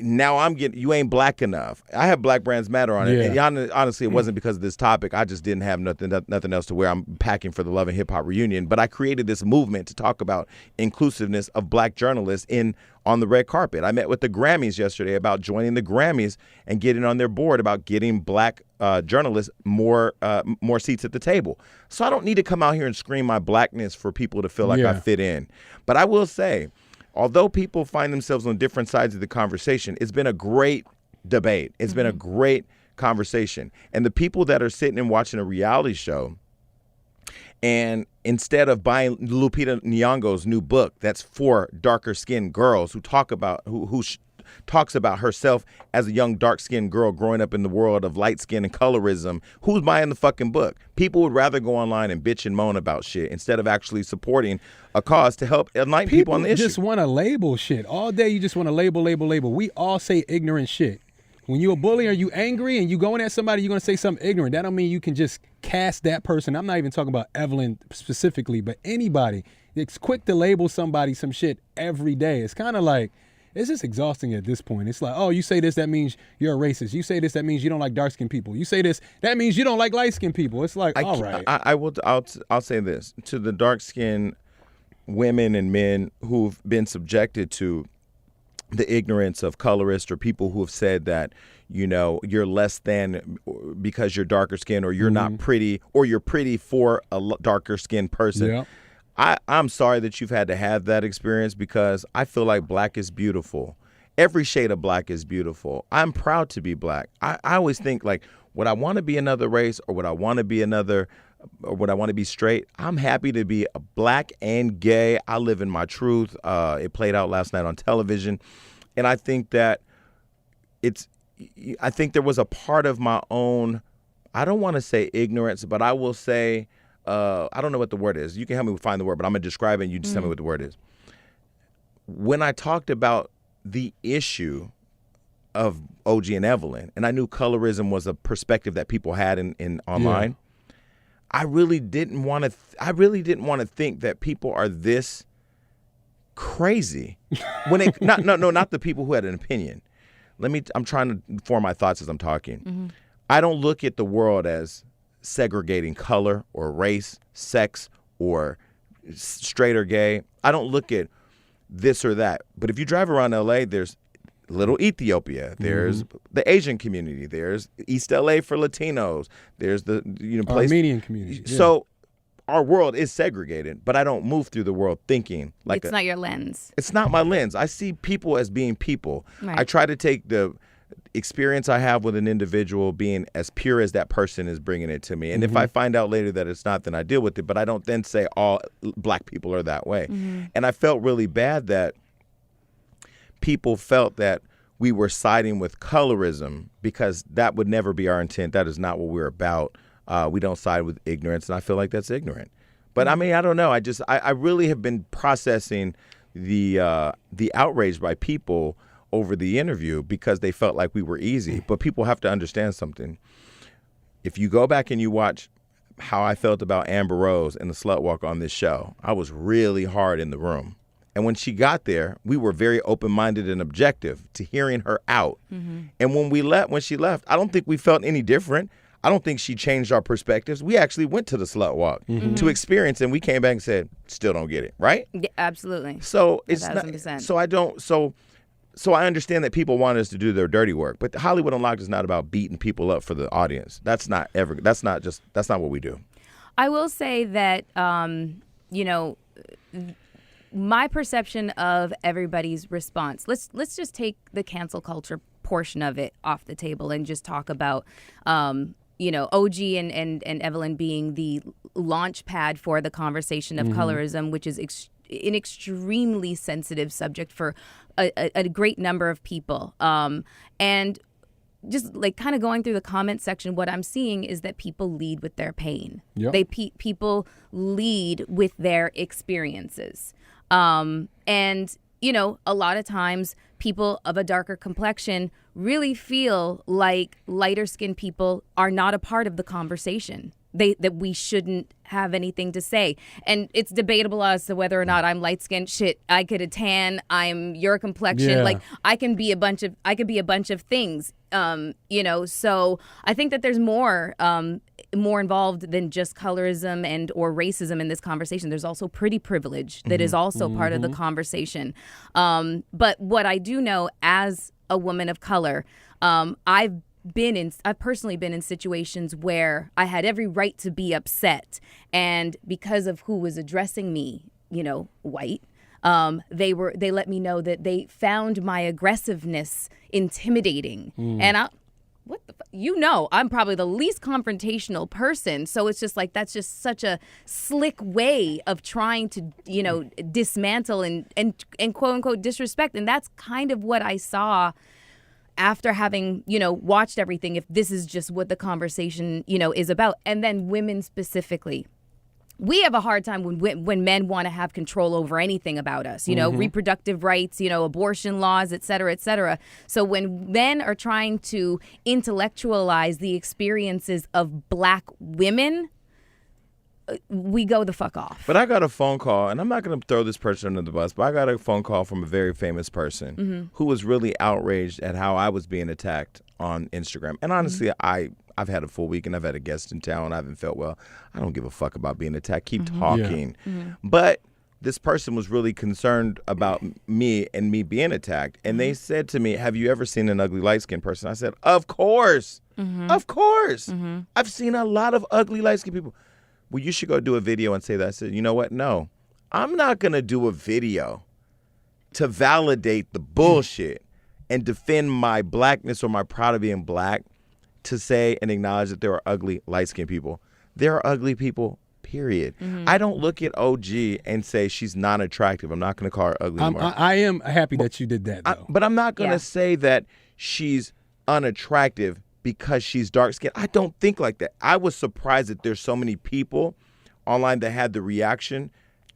now you ain't black enough. I have Black Brands Matter on it. And honestly, it wasn't because of this topic. I just didn't have nothing else to wear. I'm packing for the Love and Hip Hop reunion. But I created this movement to talk about inclusiveness of black journalists on the red carpet. I met with the Grammys yesterday about joining the Grammys and getting on their board about getting black journalists more seats at the table. So I don't need to come out here and scream my blackness for people to feel like I fit in. But I will say, although people find themselves on different sides of the conversation, it's been a great debate. It's been a great conversation. And the people that are sitting and watching a reality show, and instead of buying Lupita Nyong'o's new book that's for darker skinned girls who talks about herself as a young dark-skinned girl growing up in the world of light skin and colorism, who's buying the fucking book? People would rather go online and bitch and moan about shit instead of actually supporting a cause to help enlighten people on the issue. People just want to label shit. All day you just want to label. We all say ignorant shit. When you're a bully or you angry and you going at somebody, you're going to say something ignorant. That don't mean you can just cast that person. I'm not even talking about Evelyn specifically, but anybody. It's quick to label somebody some shit every day. It's kind of like, it's just exhausting at this point. It's like, oh, you say this, that means you're a racist. You say this, that means you don't like dark-skinned people. You say this, that means you don't like light-skinned people. It's like, all right. I'll say this to the dark-skinned women and men who've been subjected to the ignorance of colorists or people who have said that, you know, you're less than because you're darker skinned, or you're not pretty, or you're pretty for a darker skinned person. Yeah. I'm sorry that you've had to have that experience, because I feel like black is beautiful. Every shade of black is beautiful. I'm proud to be black. I always think, like, would I want to be another race, or would I want to be or would I want to be straight? I'm happy to be a black and gay. I live in my truth. It played out last night on television. And I think that I think there was a part of my own, I don't want to say ignorance, but I will say, I don't know what the word is. You can help me find the word, but I'm going to describe it and you just tell me what the word is. When I talked about the issue of OG and Evelyn, and I knew colorism was a perspective that people had in online, I really didn't want to think that people are this crazy. When it not the people who had an opinion. I'm trying to form my thoughts as I'm talking. I don't look at the world as segregating color or race, sex, or straight or gay. I don't look at this or that. But if you drive around LA, there's Little Ethiopia, there's the Asian community, there's East LA for Latinos, there's the place, Armenian community. Yeah. So our world is segregated, but I don't move through the world thinking like it's not your lens. It's not my lens. I see people as being people. Right. I try to take the experience I have with an individual being as pure as that person is bringing it to me. And if I find out later that it's not, then I deal with it. But I don't then say all black people are that way. And I felt really bad that people felt that we were siding with colorism, because that would never be our intent. That is not what we're about. We don't side with ignorance, and I feel like that's ignorant. But I mean, I don't know. I really have been processing the outrage by people over the interview, because they felt like we were easy. But people have to understand something. If you go back and you watch how I felt about Amber Rose and the Slut Walk on this show, I was really hard in the room. And when she got there, we were very open-minded and objective to hearing her out. And when she left, I don't think we felt any different. I don't think she changed our perspectives. We actually went to the Slut Walk to experience, and we came back and said, still don't get it, right? Yeah, absolutely. So it's 1,000%. not, so I don't, so I understand that people want us to do their dirty work, but Hollywood Unlocked is not about beating people up for the audience. That's not what we do. I will say that, my perception of everybody's response, let's just take the cancel culture portion of it off the table and just talk about, OG and Evelyn being the launch pad for the conversation of colorism, which is an extremely sensitive subject for a great number of people. And just like kind of going through the comment section, what I'm seeing is that people lead with their pain. Yep. People lead with their experiences. And, a lot of times people of a darker complexion really feel like lighter skinned people are not a part of the conversation. That we shouldn't have anything to say. And it's debatable as to whether or not I'm light skinned. Shit, I could have tan, I'm your complexion. Yeah. Like I can be a bunch of things. So I think that there's more involved than just colorism and or racism in this conversation. There's also pretty privilege that is also part of the conversation. But what I do know as a woman of color, I've personally been in situations where I had every right to be upset, and because of who was addressing me, white, they let me know that they found my aggressiveness intimidating. And I'm probably the least confrontational person. So it's just like, that's just such a slick way of trying to, dismantle and quote unquote disrespect. And that's kind of what I saw after having, watched everything, if this is just what the conversation, is about. And then women specifically. We have a hard time when men want to have control over anything about us, reproductive rights, abortion laws, et cetera, et cetera. So when men are trying to intellectualize the experiences of black women, we go the fuck off. But I got a phone call, and I'm not going to throw this person under the bus, but I got a phone call from a very famous person who was really outraged at how I was being attacked on Instagram. And honestly, I've had a full week, and I've had a guest in town. I haven't felt well. I don't give a fuck about being attacked. Keep talking. Yeah. But this person was really concerned about me and me being attacked. And they said to me, have you ever seen an ugly light-skinned person? I said, of course. Of course. I've seen a lot of ugly light-skinned people. Well, you should go do a video and say that. I said, you know what? No, I'm not going to do a video to validate the bullshit and defend my blackness or my pride of being black to say and acknowledge that there are ugly light-skinned people. There are ugly people, period. I don't look at OG and say she's not attractive. I'm not going to call her ugly anymore. I am happy that you did that, though. But I'm not going to say that she's unattractive because she's dark-skinned. I don't think like that. I was surprised that there's so many people online that had the reaction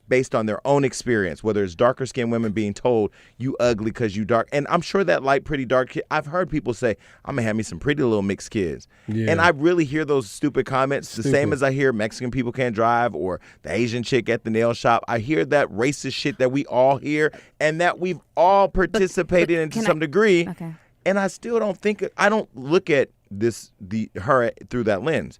based on their own experience, whether it's darker-skinned women being told, you ugly because you dark. And I'm sure that light, pretty dark kid, I've heard people say, I'm going to have me some pretty little mixed kids. Yeah. And I really hear those stupid comments, the same as I hear Mexican people can't drive or the Asian chick at the nail shop. I hear that racist shit that we all hear and that we've all participated in to some degree. Okay. And I still don't think, I don't look at her through that lens.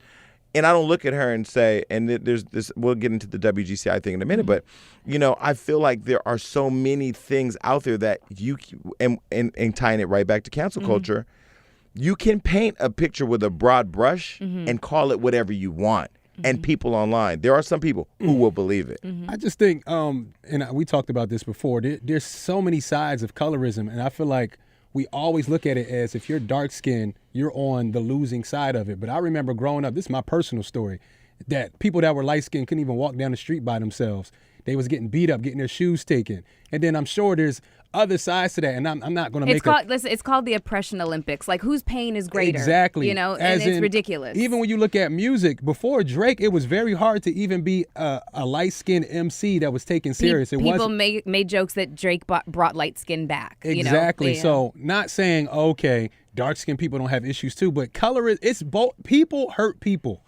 And I don't look at her and say, and there's this, we'll get into the WGCI thing in a minute, but, you know, I feel like there are so many things out there that you, and tying it right back to cancel culture, you can paint a picture with a broad brush and call it whatever you want. And people online, there are some people who will believe it. I just think, and we talked about this before, there's so many sides of colorism, and I feel like we always look at it as if you're dark-skinned, you're on the losing side of it. But I remember growing up, this is my personal story, that people that were light-skinned couldn't even walk down the street by themselves. They was getting beat up, getting their shoes taken. And then I'm sure there's other sides to that, and I'm not going to make listen, it's called the Oppression Olympics. Like, whose pain is greater? Exactly. You know, and it's ridiculous. Even when you look at music, before Drake, it was very hard to even be a light-skinned MC that was taken serious. People made jokes that Drake brought light skin back. Exactly. You know? So not saying, okay, dark-skinned people don't have issues too, but it's both. People hurt people.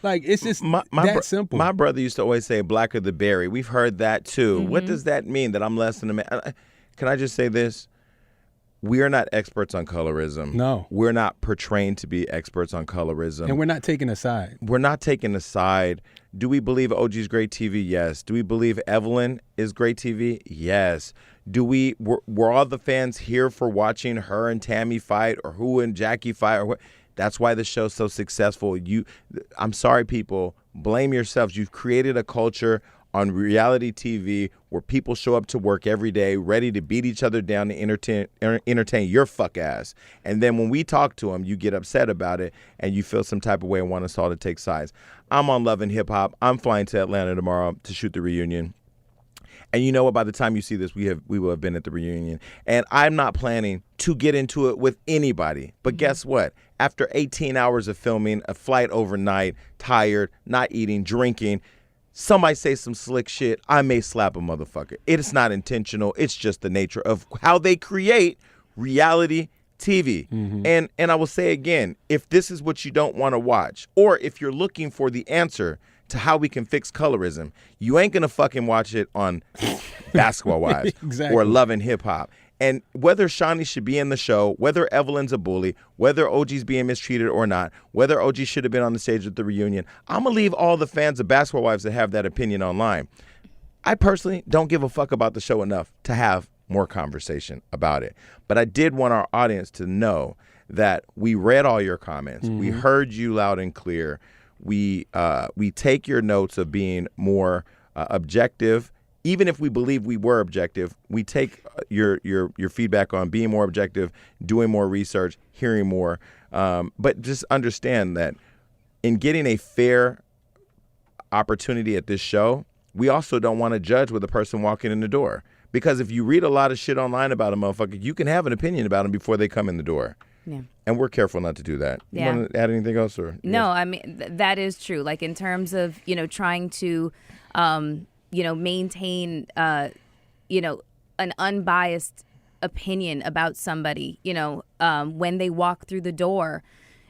Like, it's just that simple. My brother used to always say, blacker the berry. We've heard that too. What does that mean, that I'm less than a man? Can I just say this? We are not experts on colorism. No. We're not portraying to be experts on colorism. And we're not taking a side. We're not taking a side. Do we believe OG's great TV? Yes. Do we believe Evelyn is great TV? Yes. Were all the fans here for watching her and Tammy fight, or who and Jackie fight? Or what? That's why the show's so successful. I'm sorry, people. Blame yourselves. You've created a culture on reality TV where people show up to work every day ready to beat each other down to entertain your fuck ass. And then when we talk to them, you get upset about it and you feel some type of way and want us all to take sides. I'm on Love and Hip Hop. I'm flying to Atlanta tomorrow to shoot the reunion. And you know what? By the time you see this, we will have been at the reunion. And I'm not planning to get into it with anybody. But guess what? After 18 hours of filming, a flight overnight, tired, not eating, drinking, somebody say some slick shit, I may slap a motherfucker. It's not intentional. It's just the nature of how they create reality TV. And I will say again, if this is what you don't want to watch, or if you're looking for the answer to how we can fix colorism, you ain't gonna fucking watch it on Basketball Wives or Love and Hip Hop. And whether Shawnee should be in the show, whether Evelyn's a bully, whether OG's being mistreated or not, whether OG should have been on the stage at the reunion, I'm going to leave all the fans of Basketball Wives that have that opinion online. I personally don't give a fuck about the show enough to have more conversation about it. But I did want our audience to know that we read all your comments. We heard you loud and clear. We take your notes of being more objective. Even if we believe we were objective, we take your feedback on being more objective, doing more research, hearing more. But just understand that in getting a fair opportunity at this show, we also don't want to judge with a person walking in the door. Because if you read a lot of shit online about a motherfucker, you can have an opinion about them before they come in the door. Yeah. And we're careful not to do that. Yeah. You want to add anything else? Or no, I mean, that is true. Like, in terms of, trying to maintain, an unbiased opinion about somebody, when they walk through the door.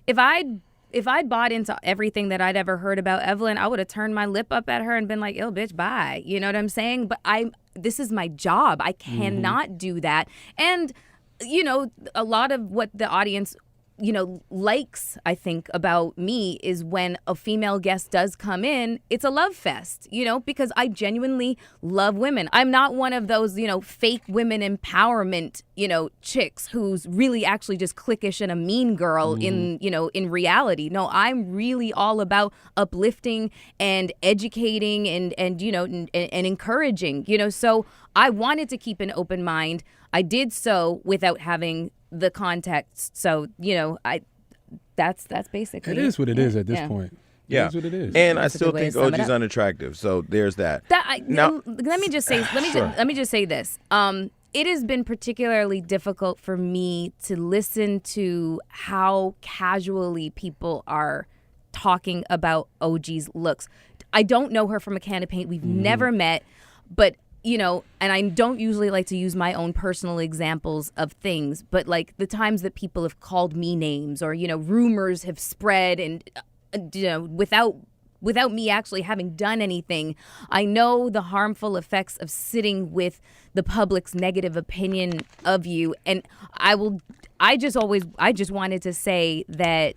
If I'd bought into everything that I'd ever heard about Evelyn, I would have turned my lip up at her and been like, "Ill bitch, bye." You know what I'm saying? But this is my job. I cannot do that. And, a lot of what the audience, likes, I think, about me is when a female guest does come in, it's a love fest, because I genuinely love women. I'm not one of those, fake women empowerment, chicks who's really actually just cliquish and a mean girl in reality. No, I'm really all about uplifting and educating and encouraging, so I wanted to keep an open mind. I did so without having the context. So, that's basically it. It is what it is at this point. Yeah, it is what it is. And I still think OG's unattractive. So there's that. Let me just say this. It has been particularly difficult for me to listen to how casually people are talking about OG's looks. I don't know her from a can of paint. We've never met, but and I don't usually like to use my own personal examples of things, but like the times that people have called me names or, rumors have spread and, without me actually having done anything, I know the harmful effects of sitting with the public's negative opinion of you. And I just wanted to say that,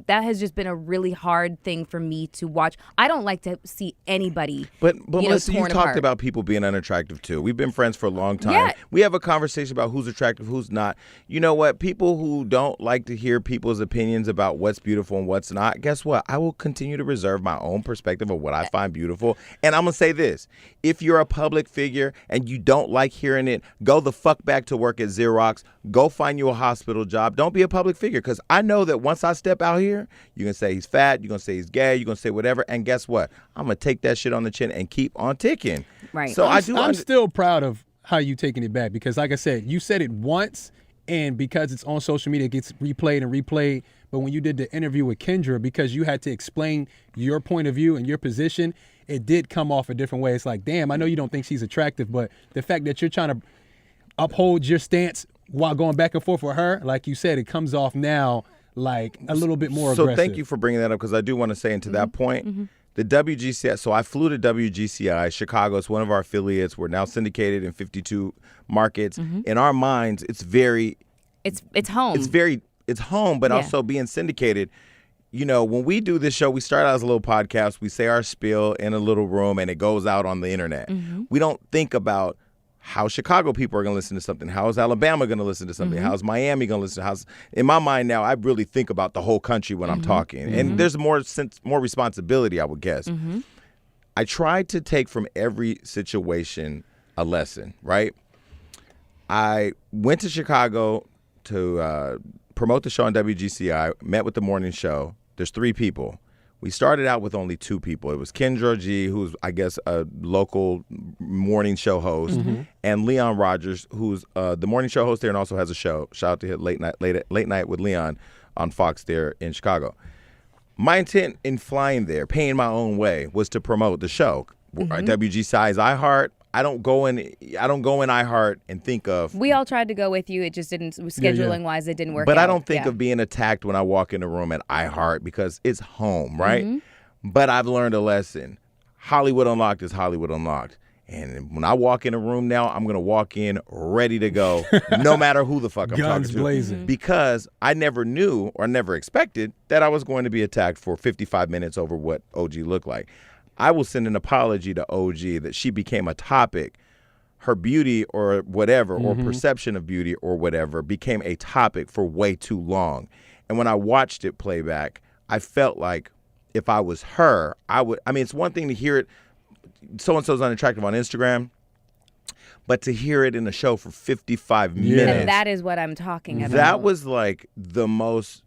that has just been a really hard thing for me to watch. I don't like to see anybody. But Melyssa, you talked about people being unattractive too. We've been friends for a long time. Yeah. We have a conversation about who's attractive, who's not. You know what? People who don't like to hear people's opinions about what's beautiful and what's not, guess what? I will continue to reserve my own perspective of what I find beautiful. And I'm going to say this. If you're a public figure and you don't like hearing it, go the fuck back to work at Xerox. Go find you a hospital job. Don't be a public figure, because I know that once I step out here, you're going to say he's fat, you're going to say he's gay, you're going to say whatever, and guess what? I'm going to take that shit on the chin and keep on ticking. Right. So I'm still proud of how you taking it back, because like I said, you said it once, and because it's on social media, it gets replayed. But when you did the interview with Kendra, because you had to explain your point of view and your position, it did come off a different way. It's like, damn, I know you don't think she's attractive, but the fact that you're trying to uphold your stance while going back and forth with her, like you said, it comes off now like a little bit more aggressive. So thank you for bringing that up, because I do want to say, into that point, the WGCI, so I flew to WGCI. Chicago is one of our affiliates. We're now syndicated in 52 markets. In our minds, it's home. It's home, but also being syndicated. When we do this show, we start out as a little podcast. We say our spiel in a little room, and it goes out on the internet. We don't think about how Chicago people are going to listen to something. How is Alabama going to listen to something? How's Miami going to listen? In my mind now, I really think about the whole country when I'm talking. And there's more responsibility, I would guess. I try to take from every situation a lesson, right? I went to Chicago to promote the show on WGCI, met with the morning show. There's 3 people. We started out with only 2 people. It was Kendra G, who's, I guess, a local morning show host, and Leon Rogers, who's the morning show host there and also has a show. Shout out to him, Late Night with Leon on Fox there in Chicago. My intent in flying there, paying my own way, was to promote the show. WGCI's iHeart. I don't go in iHeart and think of. We all tried to go with you. It just didn't, scheduling wise, it didn't work But out. I don't think of being attacked when I walk in the room at iHeart, because it's home, right? But I've learned a lesson. Hollywood Unlocked is Hollywood Unlocked. And when I walk in a room now, I'm going to walk in ready to go, no matter who the fuck I'm Guns talking to. blazing. Because I never knew or never expected that I was going to be attacked for 55 minutes over what OG looked like. I will send an apology to OG that she became a topic. Her beauty or whatever, or perception of beauty or whatever, became a topic for way too long. And when I watched it play back, I felt like if I was her, it's one thing to hear it, so-and-so's unattractive on Instagram, but to hear it in a show for 55 minutes. And that is what I'm talking about. That was like the most,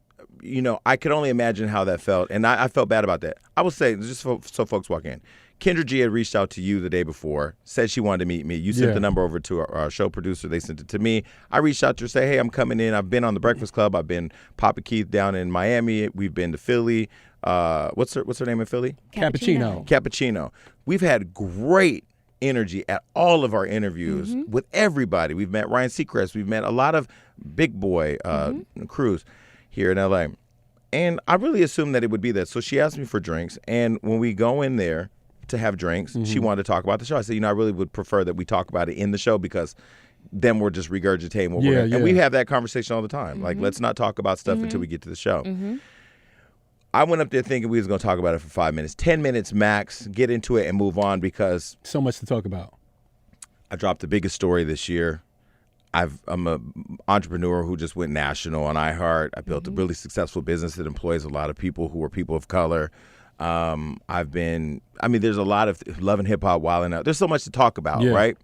I could only imagine how that felt. And I felt bad about that. I will say, just so folks walk in, Kendra G had reached out to you the day before, said she wanted to meet me. You sent the number over to our show producer. They sent it to me. I reached out to her, say, hey, I'm coming in. I've been on The Breakfast Club. I've been Papa Keith down in Miami. We've been to Philly. What's her name in Philly? Cappuccino. We've had great energy at all of our interviews with everybody. We've met Ryan Seacrest. We've met a lot of big boy crews here in L.A. And I really assumed that it would be that. So she asked me for drinks. And when we go in there to have drinks, she wanted to talk about the show. I said, I really would prefer that we talk about it in the show, because then we're just regurgitating what and we have that conversation all the time. Like, let's not talk about stuff until we get to the show. I went up there thinking we was going to talk about it for 5 minutes, 10 minutes max, get into it and move on because so much to talk about. I dropped the biggest story this year. I'm an entrepreneur who just went national on iHeart. I built a really successful business that employs a lot of people who are people of color. There's a lot of Love and Hip Hop, Wildin' Out. There's so much to talk about, right?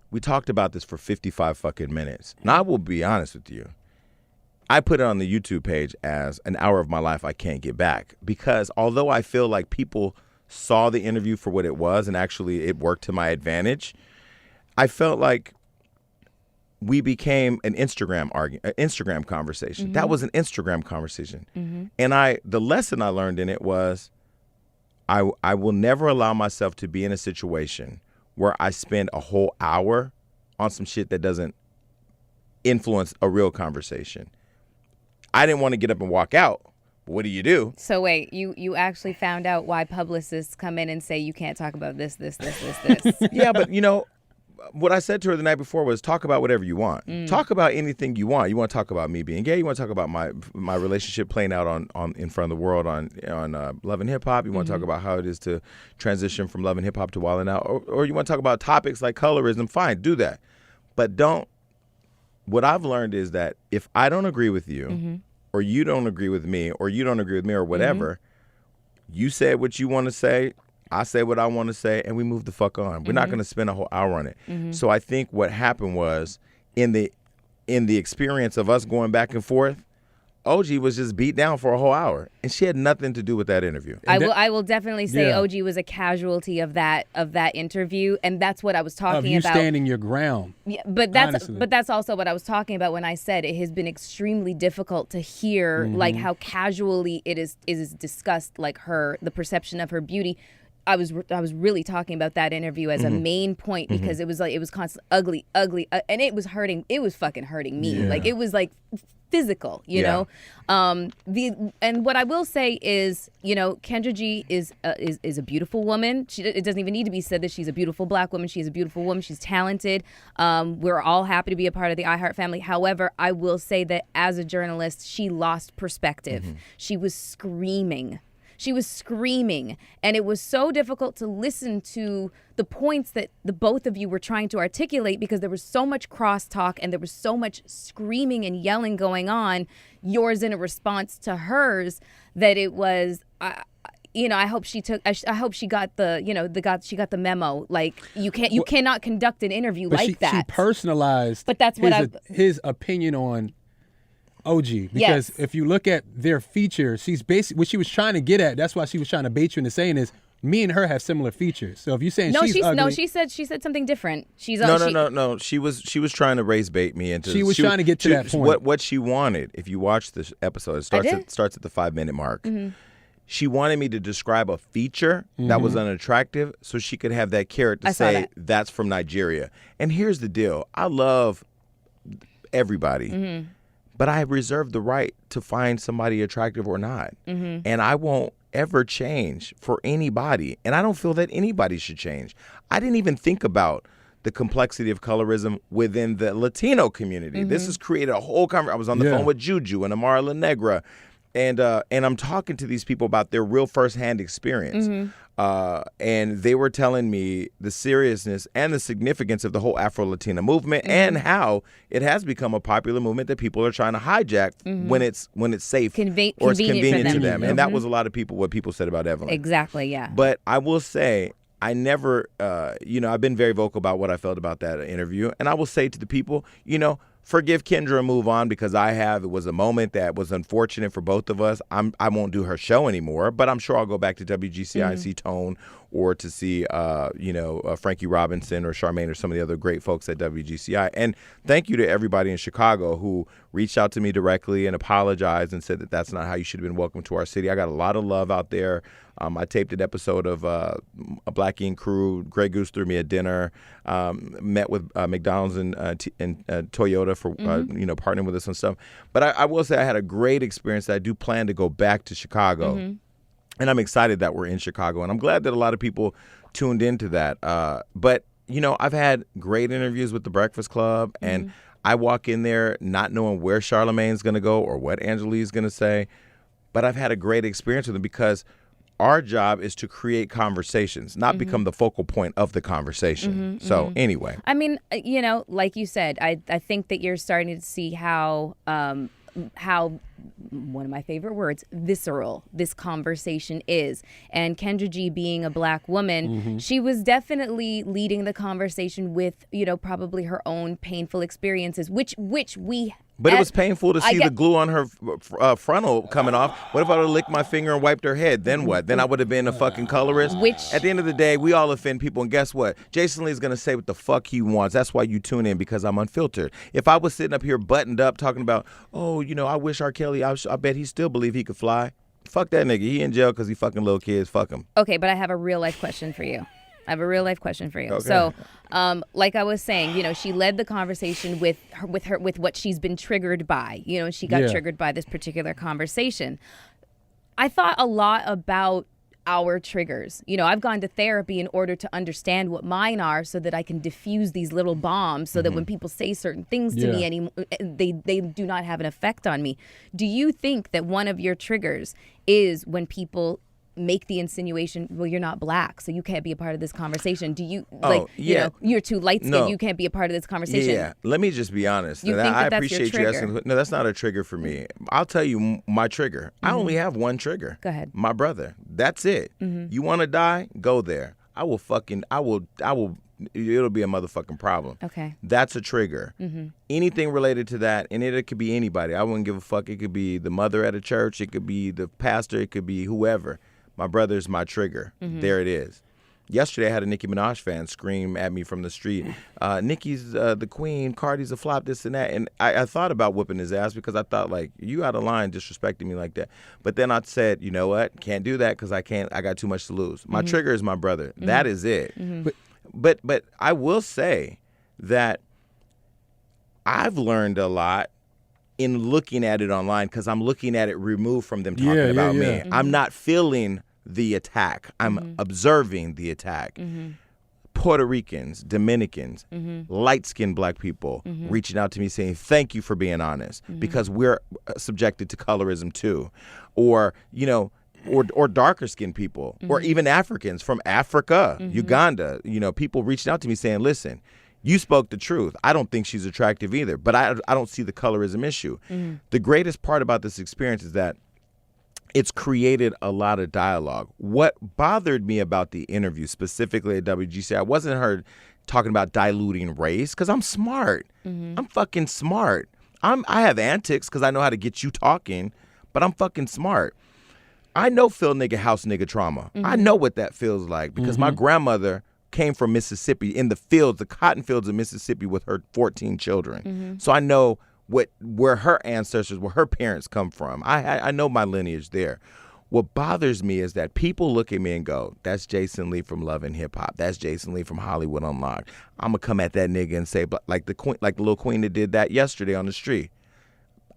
We talked about this for 55 fucking minutes. And I will be honest with you. I put it on the YouTube page as an hour of my life I can't get back because although I feel like people saw the interview for what it was and actually it worked to my advantage, I felt like we became an Instagram conversation. That was an Instagram conversation. And the lesson I learned in it was I will never allow myself to be in a situation where I spend a whole hour on some shit that doesn't influence a real conversation. I didn't want to get up and walk out. But what do you do? So wait, you actually found out why publicists come in and say you can't talk about this. Yeah, but what I said to her the night before was talk about whatever you want. Talk about anything you want. You want to talk about me being gay. You want to talk about my relationship playing out on in front of the world on Love and Hip Hop. You want to talk about how it is to transition from Love and Hip Hop to Wildin' Out. Or you want to talk about topics like colorism. Fine, do that. But don't. What I've learned is that if I don't agree with you or you don't agree with me or you don't agree with me or whatever, you said what you want to say. I say what I want to say, and we move the fuck on. We're not going to spend a whole hour on it. So I think what happened was in the experience of us going back and forth, OG was just beat down for a whole hour, and she had nothing to do with that interview. I will definitely say OG was a casualty of that interview, and that's what I was talking about. Of you about. Standing your ground. Yeah, but that's also what I was talking about when I said it has been extremely difficult to hear like how casually it is discussed, like the perception of her beauty. I was really talking about that interview as a main point because it was constant ugly, and it was hurting. It was fucking hurting me. Like it was like physical, you know. And what I will say is, Kendra G is a beautiful woman. It doesn't even need to be said that she's a beautiful black woman. She's a beautiful woman. She's talented. We're all happy to be a part of the iHeart family. However, I will say that as a journalist, she lost perspective. She was screaming. And it was so difficult to listen to the points that the both of you were trying to articulate because there was so much crosstalk and there was so much screaming and yelling going on, yours in a response to hers, that it was, I hope she got the memo. Like you cannot conduct an interview like that. She personalized. But that's what his opinion on OG, because if you look at their features, she's basically what she was trying to get at. That's why she was trying to bait you into saying is me and her have similar features. So if you're saying she's ugly, she said something different. No. She was trying to raise bait me into. She was trying to get to that point. What she wanted, if you watch this episode, it starts at the 5-minute mark. She wanted me to describe a feature that was unattractive, so she could have that carrot to say that's from Nigeria. And here's the deal: I love everybody. But I reserve the right to find somebody attractive or not. And I won't ever change for anybody. And I don't feel that anybody should change. I didn't even think about the complexity of colorism within the Latino community. This has created a whole conversation. I was on the phone with Juju and Amara La Negra. And I'm talking to these people about their real firsthand experience. And they were telling me the seriousness and the significance of the whole Afro-Latina movement and how it has become a popular movement that people are trying to hijack when it's safe or it's convenient to them. And that was a lot of what people said about Evelyn. Exactly, yeah. But I will say, I never, I've been very vocal about what I felt about that interview. And I will say to the people, forgive Kendra and move on because it was a moment that was unfortunate for both of us. I won't do her show anymore, but I'm sure I'll go back to WGCI and see Tone or to see, Frankie Robinson or Charmaine or some of the other great folks at WGCI. And thank you to everybody in Chicago who reached out to me directly and apologized and said that that's not how you should have been welcome to our city. I got a lot of love out there. I taped an episode of a Black Ink Crew. Grey Goose threw me a dinner. Met with McDonald's and Toyota for partnering with us on stuff. But I will say I had a great experience. I do plan to go back to Chicago, and I'm excited that we're in Chicago. And I'm glad that a lot of people tuned into that. But I've had great interviews with The Breakfast Club, and I walk in there not knowing where Charlamagne's going to go or what Angelique's going to say, but I've had a great experience with them because our job is to create conversations, not become the focal point of the conversation. So anyway. I mean, like you said, I think that you're starting to see how one of my favorite words, visceral, this conversation is. And Kendra G being a black woman, she was definitely leading the conversation with, probably her own painful experiences, which we. But it was painful to see the glue on her frontal coming off. What if I would have licked my finger and wiped her head? Then what? Then I would have been a fucking colorist? At the end of the day, we all offend people. And guess what? Jason Lee's going to say what the fuck he wants. That's why you tune in, because I'm unfiltered. If I was sitting up here buttoned up talking about, I wish R. Kelly, I bet he still believe he could fly. Fuck that nigga. He in jail because he fucking little kids. Fuck him. Okay, but I have a real life question for you. Okay. So, like I was saying, she led the conversation with what she's been triggered by. She got triggered by this particular conversation. I thought a lot about our triggers. I've gone to therapy in order to understand what mine are so that I can diffuse these little bombs so that when people say certain things to me, they do not have an effect on me. Do you think that one of your triggers is when people make the insinuation, well, you're not black, so you can't be a part of this conversation? Do you you're too light skinned, you can't be a part of this conversation? Yeah, let me just be honest. You think I that's appreciate your you trigger? asking. No, that's not a trigger for me. I'll tell you my trigger. I only have one trigger. Go ahead. My brother. That's it. You want to die? Go there. I will. It'll be a motherfucking problem. Okay. That's a trigger. Anything related to that, and it could be anybody. I wouldn't give a fuck. It could be the mother at a church. It could be the pastor. It could be whoever. My brother's my trigger. There it is. Yesterday, I had a Nicki Minaj fan scream at me from the street, Nicki's the queen, Cardi's a flop, this and that. And I thought about whooping his ass because I thought, like, you out of line disrespecting me like that. But then I said, you know what? Can't do that because I got too much to lose. My trigger is my brother. That is it. But I will say that I've learned a lot in looking at it online because I'm looking at it removed from them talking about me. I'm not feeling the attack. I'm observing the attack. Puerto Ricans, Dominicans, light-skinned black people reaching out to me saying, thank you for being honest, because we're subjected to colorism too. Or, or darker-skinned people, or even Africans from Africa, Uganda, people reaching out to me saying, listen, you spoke the truth. I don't think she's attractive either, but I don't see the colorism issue. The greatest part about this experience is that it's created a lot of dialogue. What bothered me about the interview, specifically at WGC, I wasn't heard talking about diluting race, because I'm smart. I'm fucking smart. I have antics because I know how to get you talking, but I'm fucking smart. I know Phil nigga house nigga trauma. I know what that feels like because my grandmother came from Mississippi, in the fields, the cotton fields of Mississippi, with her 14 children. So I know where her ancestors, where her parents come from. I know my lineage there. What bothers me is that people look at me and go, that's Jason Lee from Love and Hip Hop. That's Jason Lee from Hollywood Unlocked. I'm going to come at that nigga and say, like the little queen that did that yesterday on the street.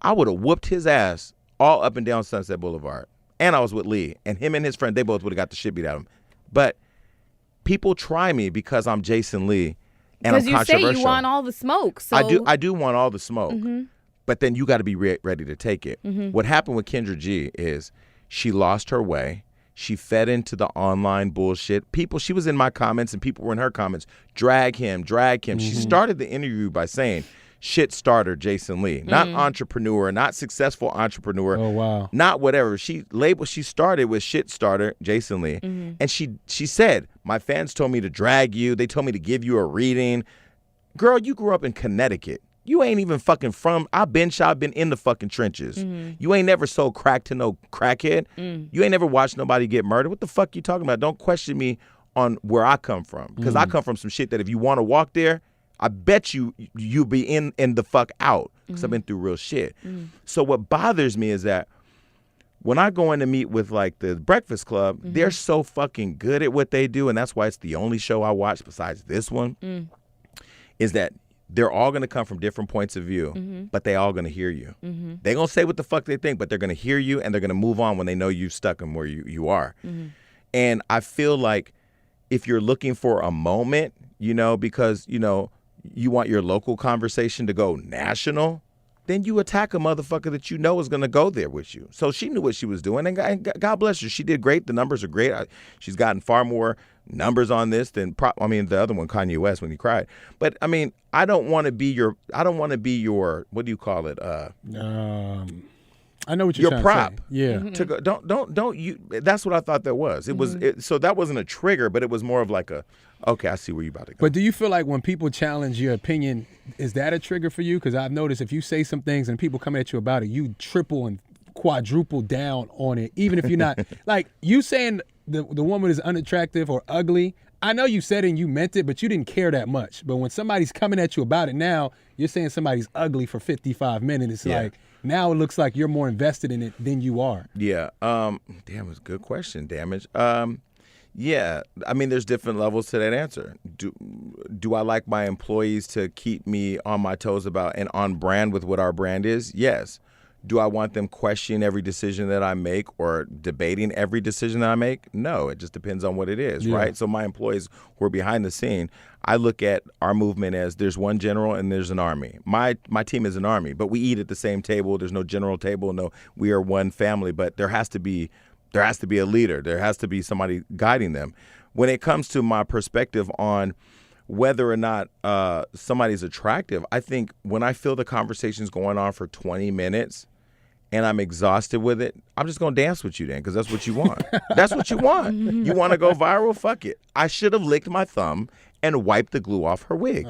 I would have whooped his ass all up and down Sunset Boulevard. And I was with Lee. And him and his friend, they both would have got the shit beat out of him. But people try me because I'm Jason Lee. And I'm controversial. Because you say you want all the smoke. So. I do want all the smoke. But then you got to be ready to take it. What happened with Kendra G is she lost her way. She fed into the online bullshit. She was in my comments and people were in her comments. Drag him. She started the interview by saying, shit starter Jason Lee. Not entrepreneur, not successful entrepreneur. Oh, wow. Not whatever. She started with shit starter Jason Lee. And she said, my fans told me to drag you. They told me to give you a reading. Girl, you grew up in Connecticut. You ain't even fucking from, I've been in the fucking trenches. You ain't never sold crack to no crackhead. You ain't never watched nobody get murdered. What the fuck you talking about? Don't question me on where I come from. Because I come from some shit that if you want to walk there, I bet you'll be in the fuck out. Because I've been through real shit. So what bothers me is that when I go in to meet with like the Breakfast Club, they're so fucking good at what they do. And that's why it's the only show I watch besides this one, is that they're all going to come from different points of view, but they all going to hear you. They're going to say what the fuck they think, but they're going to hear you and they're going to move on when they know you've stuck them where you are. And I feel like if you're looking for a moment, because, you want your local conversation to go national, then you attack a motherfucker that you know is going to go there with you. So she knew what she was doing, and God bless her. She did great. The numbers are great. She's gotten far more numbers on this than the other one, Kanye West, when he cried. But I don't want to be your what do you call it? I know what you're your trying prop. to say. Yeah. Mm-hmm. To go, don't you? That's what I thought that was. It was so that wasn't a trigger, but it was more of like okay, I see where you're about to go. But do you feel like when people challenge your opinion, is that a trigger for you? Because I've noticed if you say some things and people come at you about it, you triple and quadruple down on it, even if you're not like you saying the woman is unattractive or ugly. I know you said it and you meant it, but you didn't care that much. But when somebody's coming at you about it now, you're saying somebody's ugly for 55 minutes. It's like now it looks like you're more invested in it than you are. Yeah. Damn, it's a good question. Damage. Yeah. There's different levels to that answer. Do I like my employees to keep me on my toes about and on brand with what our brand is? Yes. Do I want them questioning every decision that I make or debating every decision that I make? No, it just depends on what it is, right? So my employees who are behind the scene, I look at our movement as there's one general and there's an army. My team is an army, but we eat at the same table. There's no general table. No, we are one family, but there has to be a leader. There has to be somebody guiding them. When it comes to my perspective on whether or not somebody's attractive, I think when I feel the conversation's going on for 20 minutes and I'm exhausted with it, I'm just going to dance with you then because that's what you want. That's what you want. You want to go viral? Fuck it. I should have licked my thumb and wiped the glue off her wig.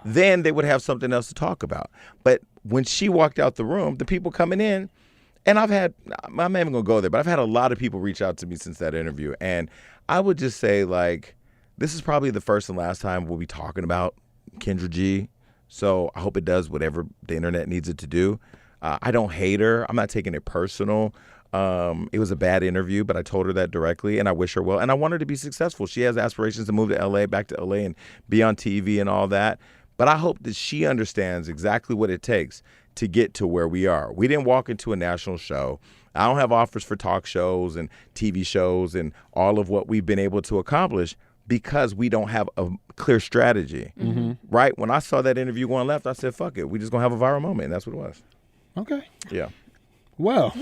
Then they would have something else to talk about. But when she walked out the room, the people coming in, and I'm not even going to go there, but I've had a lot of people reach out to me since that interview. And I would just say, this is probably the first and last time we'll be talking about Kendra G. So I hope it does whatever the internet needs it to do. I don't hate her. I'm not taking it personal. It was a bad interview, but I told her that directly, and I wish her well. And I want her to be successful. She has aspirations to move to back to LA, and be on TV and all that. But I hope that she understands exactly what it takes to get to where we are. We didn't walk into a national show. I don't have offers for talk shows and TV shows and all of what we've been able to accomplish because we don't have a clear strategy, right? When I saw that interview going left, I said, fuck it. We just going to have a viral moment, and that's what it was. Okay. Yeah. Well.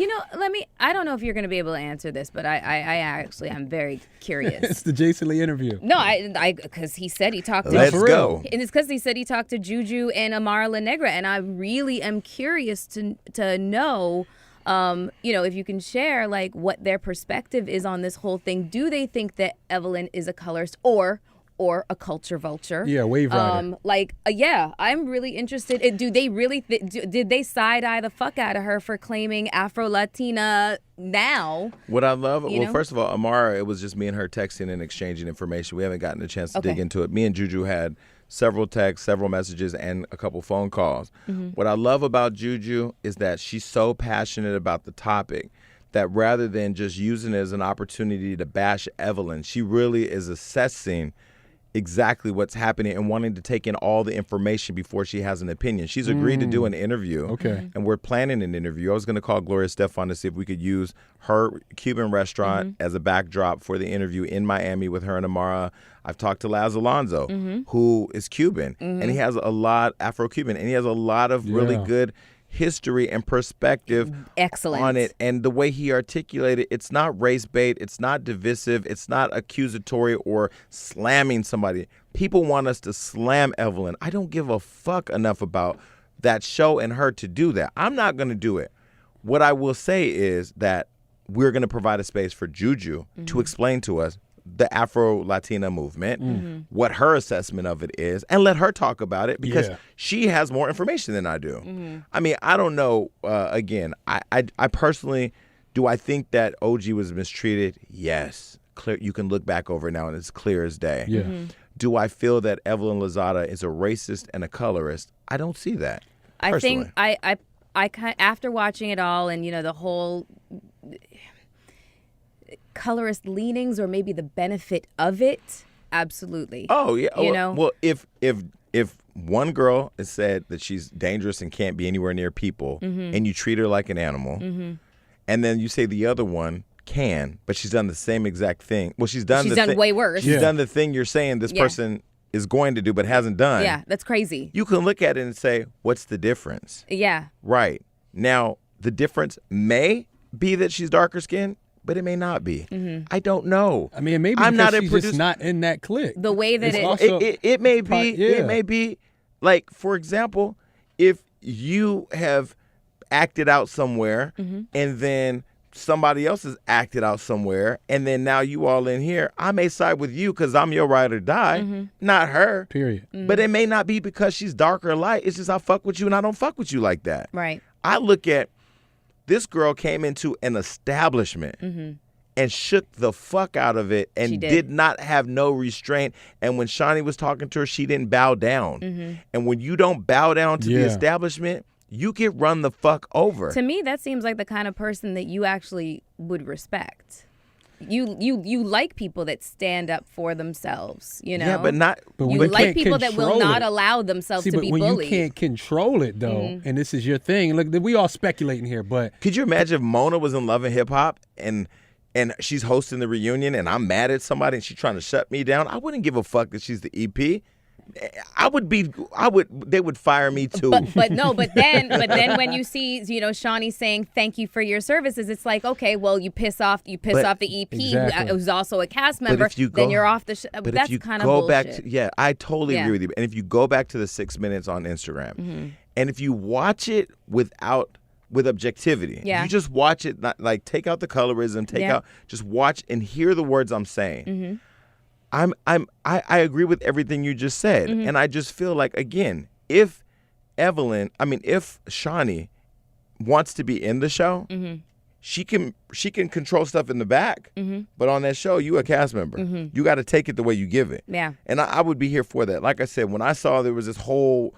I don't know if you're going to be able to answer this, but I actually am very curious. It's the Jason Lee interview. No, because he said he talked to Let's go. And it's because he said he talked to Juju and Amara La Negra, and I really am curious to know, if you can share what their perspective is on this whole thing. Do they think that Evelyn is a colorist or a culture vulture? Yeah, wave rider. I'm really interested. Do they really? Did they side eye the fuck out of her for claiming Afro-Latina now? What I love, first of all, Amara, it was just me and her texting and exchanging information. We haven't gotten a chance to dig into it. Me and Juju had several texts, several messages, and a couple phone calls. What I love about Juju is that she's so passionate about the topic that rather than just using it as an opportunity to bash Evelyn, she really is assessing exactly what's happening and wanting to take in all the information before she has an opinion. She's agreed to do an interview. Okay. And we're planning an interview. I was going to call Gloria Stefan to see if we could use her Cuban restaurant as a backdrop for the interview in Miami with her and Amara. I've talked to Laz Alonso, who is Cuban, and he has a lot, Afro-Cuban, and he has a lot of really good history and perspective on it. And the way he articulated, it's not race bait, it's not divisive, it's not accusatory or slamming somebody. People want us to slam Evelyn. I don't give a fuck enough about that show and her to do that. I'm not going to do it. What I will say is that we're going to provide a space for Juju to explain to us the Afro-Latina movement, what her assessment of it is, and let her talk about it because she has more information than I do. I don't know. Again, I personally, do I think that OG was mistreated? Yes. Clear. You can look back over it now and it's clear as day. Yeah. Do I feel that Evelyn Lozada is a racist and a colorist? I don't see that. Personally. I think after watching it all and, the whole colorist leanings or maybe the benefit of it, absolutely. Oh yeah. Well, if one girl has said that she's dangerous and can't be anywhere near people, and you treat her like an animal, and then you say the other one can, but she's done the same exact thing. Well, she's done way worse. She's done the thing you're saying this person is going to do but hasn't done. Yeah, that's crazy. You can look at it and say, what's the difference? Yeah. Right. Now, the difference may be that she's darker skinned, but it may not be. I don't know. I mean, maybe I'm because not she's just not in that clique. The way that it may be. It may be. Like, for example, if you have acted out somewhere and then somebody else has acted out somewhere and then now you all in here, I may side with you because I'm your ride or die, not her. Period. But it may not be because she's dark or light. It's just I fuck with you and I don't fuck with you like that. Right. I look at this girl came into an establishment and shook the fuck out of it and did not have no restraint. And when Shawnee was talking to her, she didn't bow down. And when you don't bow down to the establishment, you get run the fuck over. To me, that seems like the kind of person that you actually would respect. You like people that stand up for themselves, you know? Yeah, but not... But you like people that will not allow themselves to be bullied. bullied. When you can't control it, though, and this is your thing, look, we all speculating here, but... Could you imagine if Mona was in Love and Hip Hop and she's hosting the reunion and I'm mad at somebody and she's trying to shut me down? I wouldn't give a fuck that she's the EP. They would fire me too. But then when you see, you know, Shawnee saying thank you for your services, it's like, okay, well, you piss off the EP who's also a cast member, then you're off the show. But that's if you kind of go bullshit. back to, I totally agree with you. And if you go back to the 6 minutes on Instagram, and if you watch it with objectivity, you just watch it, not like take out the colorism, just watch and hear the words I'm saying. I agree with everything you just said. And I just feel like, again, if Shawnee wants to be in the show, she can control stuff in the back. But on that show, you a cast member. You got to take it the way you give it. Yeah. And I would be here for that. Like I said, when I saw there was this whole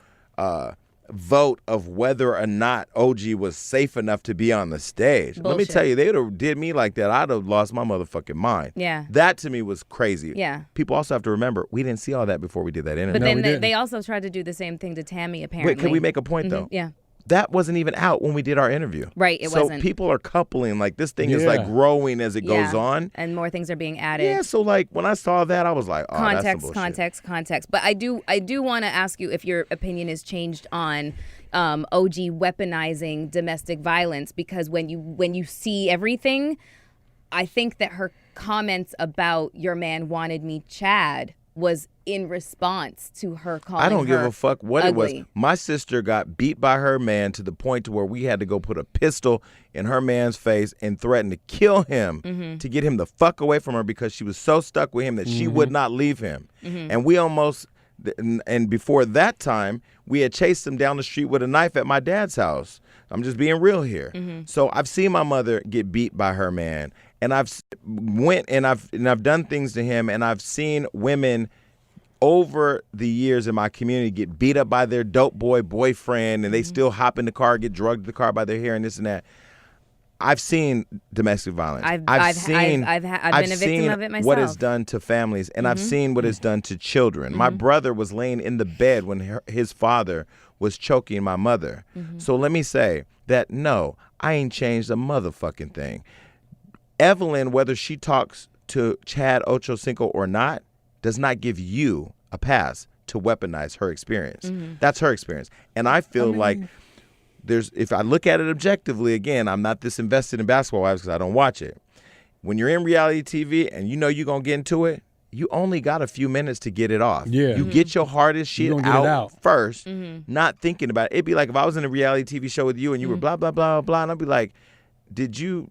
vote of whether or not OG was safe enough to be on the stage. Bullshit. Let me tell you, they would have did me like that, I'd have lost my motherfucking mind. Yeah. That to me was crazy. Yeah. People also have to remember, we didn't see all that before we did that interview. But then they also tried to do the same thing to Tammy, apparently. Wait, can we make a point, though? Yeah. That wasn't even out when we did our interview. Right, it wasn't. So people are coupling, like this thing is like growing as it goes on. And more things are being added. Yeah, so like when I saw that, I was like, oh, that's some bullshit. Context. But I do want to ask you if your opinion has changed on OG weaponizing domestic violence, because when you see everything, I think that her comments about your man wanted me Chad was in response to her calling her I don't give a fuck what ugly. it was. My sister got beat by her man to the point to where we had to go put a pistol in her man's face and threaten to kill him to get him the fuck away from her because she was so stuck with him that she would not leave him. And we almost, and before that time, we had chased him down the street with a knife at my dad's house. I'm just being real here. So I've seen my mother get beat by her man, and I've done things to him, and I've seen women over the years in my community get beat up by their dope boy boyfriend, and they still hop in the car, get drugged to the car by their hair and this and that. I've seen domestic violence. I've been a victim of it myself. What it's done to families, and I've seen what it's done to children. My brother was laying in the bed when his father was choking my mother. So let me say that no, I ain't changed a motherfucking thing. Evelyn, whether she talks to Chad Ochocinco or not, does not give you a pass to weaponize her experience. That's her experience. And I feel like if I look at it objectively, again, I'm not this invested in Basketball Wives because I don't watch it. When you're in reality TV and you know you're going to get into it, you only got a few minutes to get it off. Yeah. You get your hardest shit out first, not thinking about it. It'd be like if I was in a reality TV show with you and you were blah, blah, blah, blah, and I'd be like, did you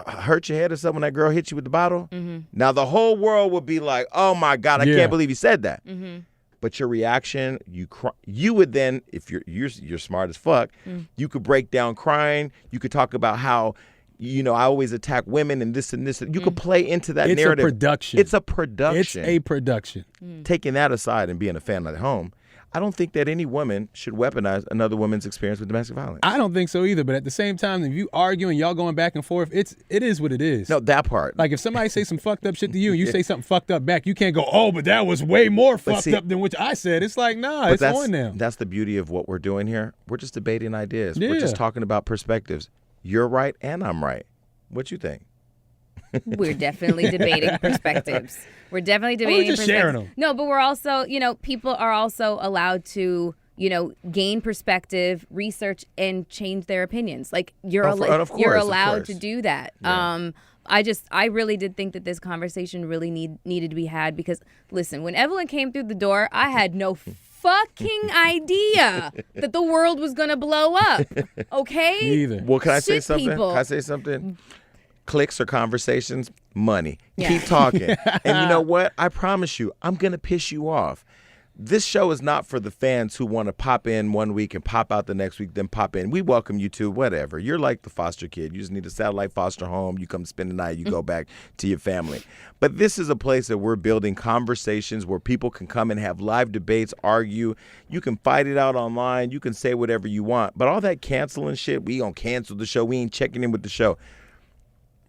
hurt your head or something when that girl hit you with the bottle? Now the whole world would be like, oh my God, I can't believe he said that. But your reaction, you would then, if you're smart as fuck, you could break down crying. You could talk about how, I always attack women and this and this. You could play into that narrative. It's a production. It's a production. Taking that aside and being a fan at home, I don't think that any woman should weaponize another woman's experience with domestic violence. I don't think so either. But at the same time, if you arguing, y'all going back and forth, it is what it is. No, that part. Like if somebody say some fucked up shit to you and you say something fucked up back, you can't go, oh, but that was way more fucked up than what I said. It's like, nah, it's on them. That's the beauty of what we're doing here. We're just debating ideas. We're just talking about perspectives. You're right and I'm right. What you think? We're definitely debating perspectives. We're definitely debating just sharing them. No, but we're also, people are also allowed to, gain perspective, research, and change their opinions. Like you're allowed to do that. Yeah. I really did think that this conversation really needed to be had because, listen, when Evelyn came through the door, I had no fucking idea that the world was gonna blow up. Okay? Me either. Well, can I say something? Can I say something? Clicks or conversations, money. Yeah. Keep talking. And you know what? I promise you, I'm going to piss you off. This show is not for the fans who want to pop in one week and pop out the next week, then pop in. We welcome you to whatever. You're like the foster kid. You just need a satellite foster home. You come spend the night. You go back to your family. But this is a place that we're building conversations where people can come and have live debates, argue. You can fight it out online. You can say whatever you want. But all that canceling shit, we gonna cancel the show. We ain't checking in with the show.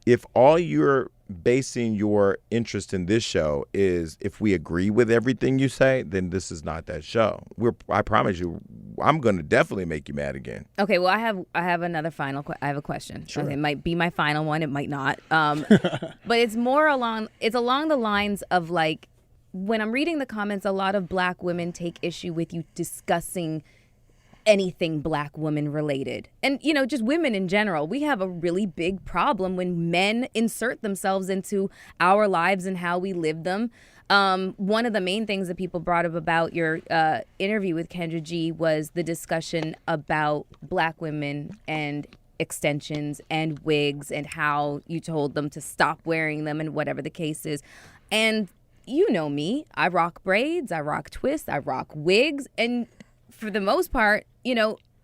If all you're basing your interest in this show is if we agree with everything you say, then this is not that show. I promise you, I'm going to definitely make you mad again. Okay, well, I have another final. I have a question. Sure. Okay, it might be my final one. It might not. But it's along the lines of like when I'm reading the comments, a lot of Black women take issue with you discussing anything Black woman related. And, just women in general, we have a really big problem when men insert themselves into our lives and how we live them. One of the main things that people brought up about your interview with Kendra G was the discussion about Black women and extensions and wigs and how you told them to stop wearing them and whatever the case is. And you know me, I rock braids, I rock twists, I rock wigs, and for the most part,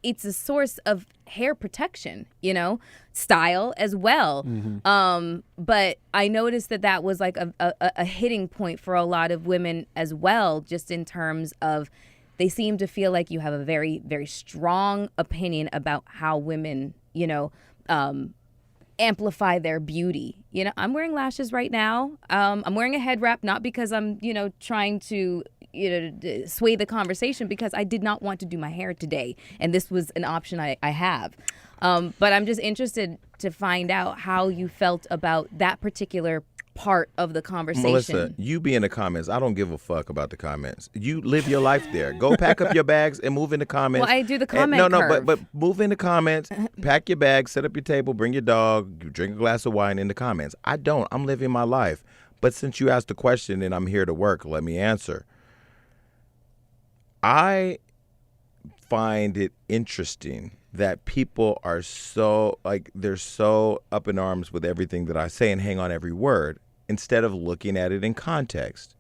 it's a source of hair protection, style as well. Mm-hmm. But I noticed that was like a hitting point for a lot of women as well, just in terms of they seem to feel like you have a very, very strong opinion about how women, amplify their beauty. I'm wearing lashes right now. I'm wearing a head wrap, not because I'm, trying to sway the conversation, because I did not want to do my hair today, and this was an option I have. But I'm just interested to find out how you felt about that particular part of the conversation. Melyssa, you be in the comments. I don't give a fuck about the comments. You live your life there. Go pack up your bags and move in the comments. Well, I do the comment curve. But move in the comments, pack your bags, set up your table, bring your dog, drink a glass of wine in the comments. I don't. I'm living my life. But since you asked the question and I'm here to work, let me answer. I find it interesting that people are they're so up in arms with everything that I say and hang on every word instead of looking at it in context.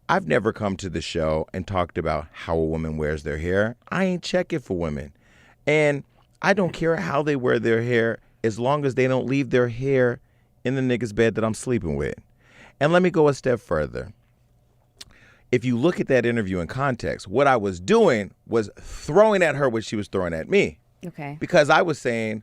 I've never come to the show and talked about how a woman wears their hair. I ain't checking for women. And I don't care how they wear their hair as long as they don't leave their hair in the nigga's bed that I'm sleeping with. And let me go a step further. If you look at that interview in context, what I was doing was throwing at her what she was throwing at me. Okay. Because I was saying,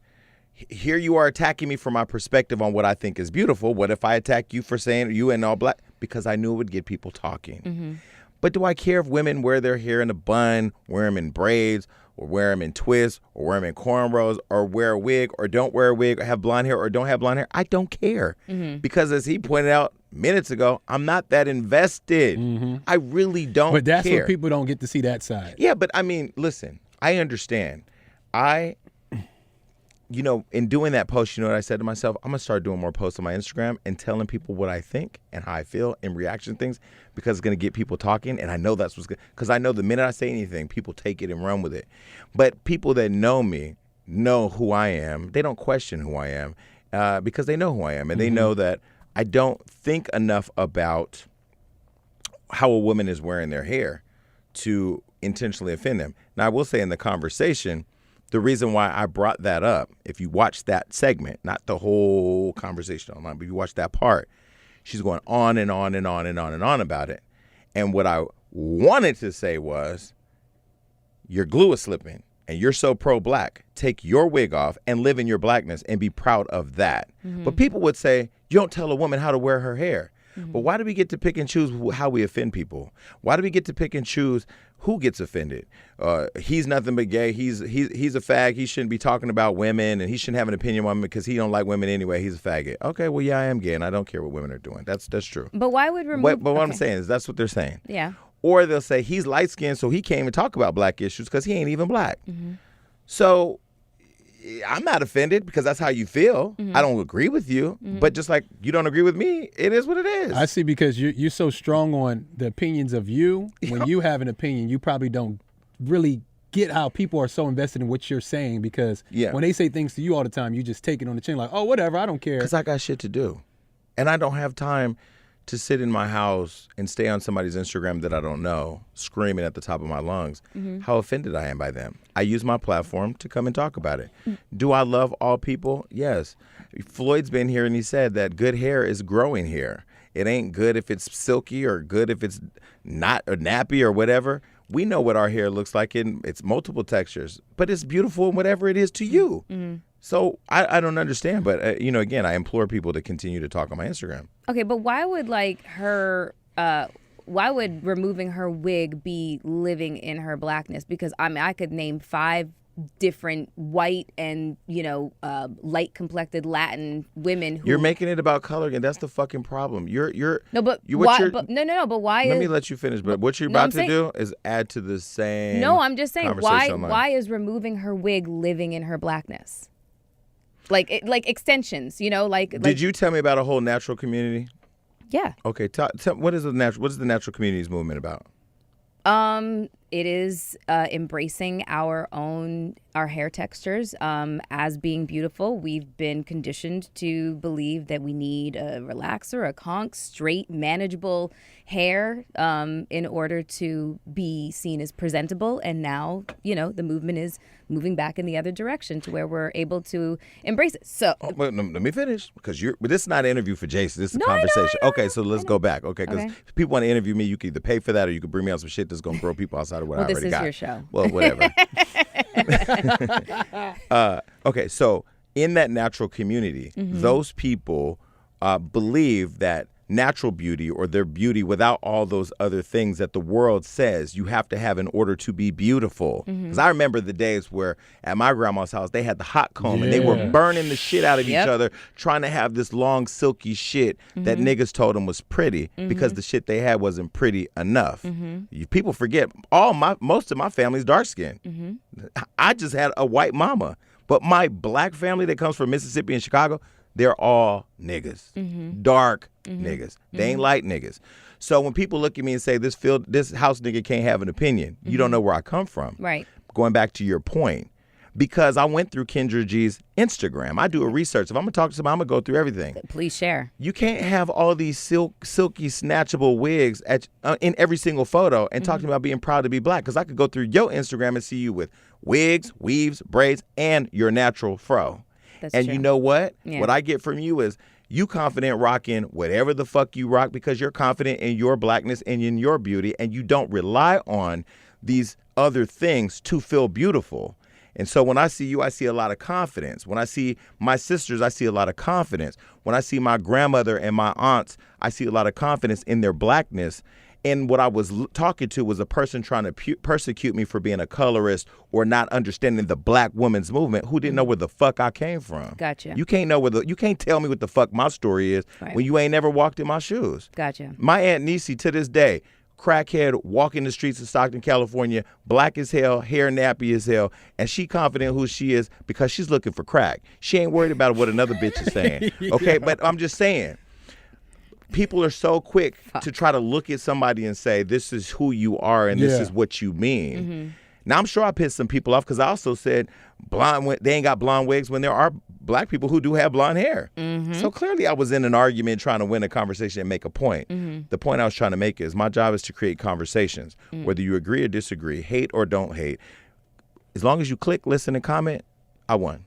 here you are attacking me for my perspective on what I think is beautiful. What if I attack you for saying you and all Black? Because I knew it would get people talking. Mm-hmm. But do I care if women wear their hair in a bun, wear them in braids, or wear them in twists, or wear them in cornrows, or wear a wig, or don't wear a wig, or have blonde hair, or don't have blonde hair? I don't care. Mm-hmm. Because as he pointed out minutes ago, I'm not that invested. Mm-hmm. I really don't care. But that's what people don't get to see, that side. Yeah, but I mean, listen, I understand. In doing that post, you know what I said to myself? I'm going to start doing more posts on my Instagram and telling people what I think and how I feel in reaction to things, because it's going to get people talking. And I know that's what's good, because I know the minute I say anything, people take it and run with it. But people that know me know who I am. They don't question who I am because they know who I am. And they know that I don't think enough about how a woman is wearing their hair to intentionally offend them. Now, I will say in the conversation, the reason why I brought that up, if you watch that segment, not the whole conversation online, but if you watch that part, she's going on and on and on and on and on about it. And what I wanted to say was, your glue is slipping and you're so pro-Black. Take your wig off and live in your Blackness and be proud of that. Mm-hmm. But people would say, you don't tell a woman how to wear her hair. But why do we get to pick and choose how we offend people? Why do we get to pick and choose who gets offended? He's nothing but gay. He's a fag. He shouldn't be talking about women, and he shouldn't have an opinion on women because he don't like women anyway. He's a faggot. Okay, well, yeah, I am gay, and I don't care what women are doing. That's true. But why would remove? But what I'm saying is that's what they're saying. Yeah. Or they'll say he's light skinned, so he can't even talk about black issues because he ain't even black. So I'm not offended because that's how you feel. I don't agree with you, but just like you don't agree with me, it is what it is. I see, because you're so strong on the opinions of you. When you have an opinion, you probably don't really get how people are so invested in what you're saying, because when they say things to you all the time, you just take it on the chin like, oh, whatever, I don't care. Because I got shit to do. And I don't have time to sit in my house and stay on somebody's Instagram that I don't know, screaming at the top of my lungs how offended I am by them. I use my platform to come and talk about it. Do I love all people? Yes. Floyd's been here and he said that good hair is growing hair. It ain't good if it's silky or good if it's not or nappy or whatever. We know what our hair looks like in its multiple textures, but it's beautiful in whatever it is to you. So I don't understand, but again, I implore people to continue to talk on my Instagram. Okay, but why would why would removing her wig be living in her blackness? Because I could name 5 different white and light complected Latin women who... You're making it about color again. That's the fucking problem. No, but why? But why? Let me let you finish. But what you're about to do is add to the same. No, I'm just saying why is removing her wig living in her blackness? Like extensions, Did you tell me about a whole natural community? Yeah. Okay. What is the natural communities movement about? It is embracing our hair textures as being beautiful. We've been conditioned to believe that we need a relaxer, a conch, straight, manageable hair in order to be seen as presentable. And now, the movement is moving back in the other direction to where we're able to embrace it. So, let me finish, because this is not an interview for Jason. This is a conversation. Okay, so let's go back. Okay, because if people want to interview me, you can either pay for that or you can bring me on some shit that's gonna throw people outside of what I already got. This is your show. Well, whatever. Okay, so in that natural community, those people believe that natural beauty, or their beauty without all those other things that the world says you have to have in order to be beautiful. Because I remember the days where at my grandma's house, they had the hot comb and they were burning the shit out of each other, trying to have this long, silky shit that niggas told them was pretty because the shit they had wasn't pretty enough. People forget, most of my family's dark skinned. I just had a white mama. But my black family that comes from Mississippi and Chicago, they're all niggas, dark niggas. They ain't light niggas. So when people look at me and say this house nigga can't have an opinion, you don't know where I come from. Right. Going back to your point, because I went through Kendra G's Instagram. I do a research. If I'm gonna talk to somebody, I'm gonna go through everything. Please share. You can't have all these silky, snatchable wigs in every single photo and talk to me about being proud to be black. Because I could go through your Instagram and see you with wigs, weaves, braids, and your natural fro. That's and true. You know what? Yeah. What I get from you is you confident rocking whatever the fuck you rock because you're confident in your blackness and in your beauty, and you don't rely on these other things to feel beautiful. And so when I see you, I see a lot of confidence. When I see my sisters, I see a lot of confidence. When I see my grandmother and my aunts, I see a lot of confidence in their blackness. And what I was talking to was a person trying to persecute me for being a colorist or not understanding the black women's movement who didn't know where the fuck I came from. Gotcha. You can't you can't tell me what the fuck my story is when you ain't never walked in my shoes. Gotcha. My Aunt Niecy, to this day, crackhead, walking the streets of Stockton, California, black as hell, hair nappy as hell, and she confident who she is because she's looking for crack. She ain't worried about what another bitch is saying. Okay, but I'm just saying. People are so quick to try to look at somebody and say, this is who you are and this is what you mean. Now, I'm sure I pissed some people off because I also said they ain't got blonde wigs when there are black people who do have blonde hair. So clearly I was in an argument trying to win a conversation and make a point. The point I was trying to make is my job is to create conversations, whether you agree or disagree, hate or don't hate. As long as you click, listen, and comment, I won.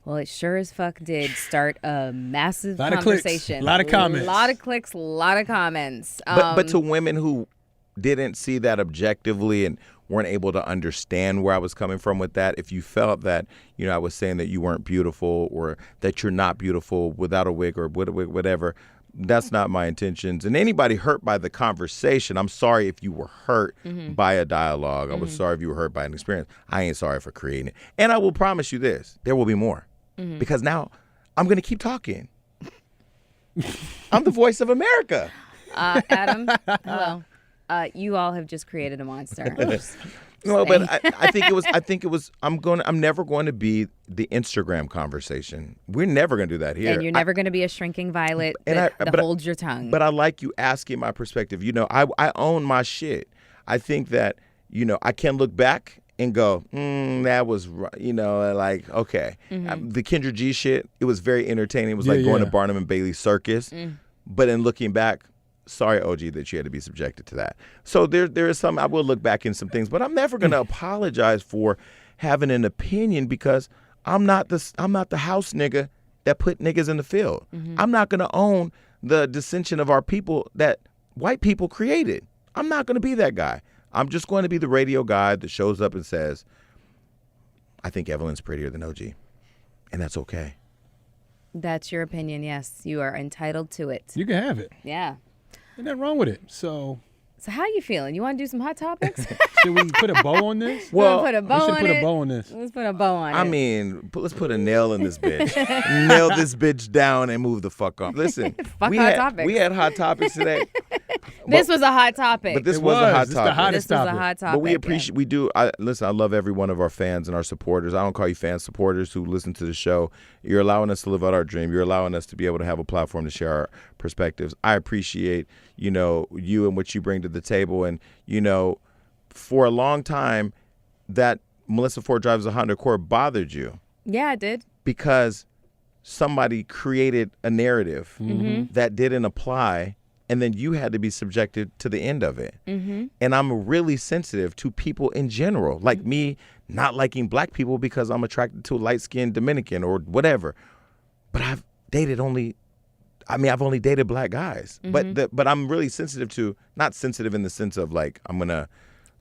Well, it sure as fuck did start a massive A conversation. lot of comments. A lot of clicks, a lot of comments. But to women who didn't see that objectively and weren't able to understand where I was coming from with that, if you felt that, I was saying that you weren't beautiful or that you're not beautiful without a wig or whatever, That's not my intentions. And anybody hurt by the conversation, I'm sorry if you were hurt by a dialogue. I was sorry if you were hurt by an experience. I ain't sorry for creating it. And I will promise you this, there will be more. Because now I'm going to keep talking. I'm the voice of America. Adam, hello. You all have just created a monster. No, but I think it was. I'm never going to be the Instagram conversation. We're never going to do that here. And you're never going to be a shrinking violet that holds your tongue. But I like you asking my perspective. You know, I own my shit. I think that, you know, I can look back and go, that was, you know, like, okay. The Kendra G shit, it was very entertaining. It was like going to Barnum and Bailey Circus. But in looking back, sorry, OG, that you had to be subjected to that. So there is some, I will look back in some things, but I'm never going to apologize for having an opinion because I'm not the house nigga that put niggas in the field. I'm not going to own the dissension of our people that white people created. I'm not going to be that guy. I'm just going to be the radio guy that shows up and says, I think Evelyn's prettier than OG. And that's okay. That's your opinion, yes. You are entitled to it. You can have it. Yeah. Ain't nothing wrong with it. So how you feeling? You want to do some hot topics? should we put a bow on this? Well, put a bow we should on put it. a bow on this. Let's put a bow on it. I mean, let's put a nail in this bitch. Nail this bitch down and move the fuck on. Listen, we had hot topics today. This was a hot topic. But this was a hot topic. The hottest this was topic. a hot topic. But we appreciate, we do. Listen, I love every one of our fans and our supporters. I don't call you fans, supporters who listen to the show. You're allowing us to live out our dream. You're allowing us to be able to have a platform to share our perspectives. I appreciate, you know, you and what you bring to the table. And, you know, for a long time, that Melyssa Ford drives a Honda Accord bothered you. Yeah, it did. Because somebody created a narrative that didn't apply. And then you had to be subjected to the end of it. And I'm really sensitive to people in general, like me not liking black people because I'm attracted to a light-skinned Dominican or whatever. But I've only dated black guys. But I'm really sensitive to, not sensitive in the sense of like I'm going to,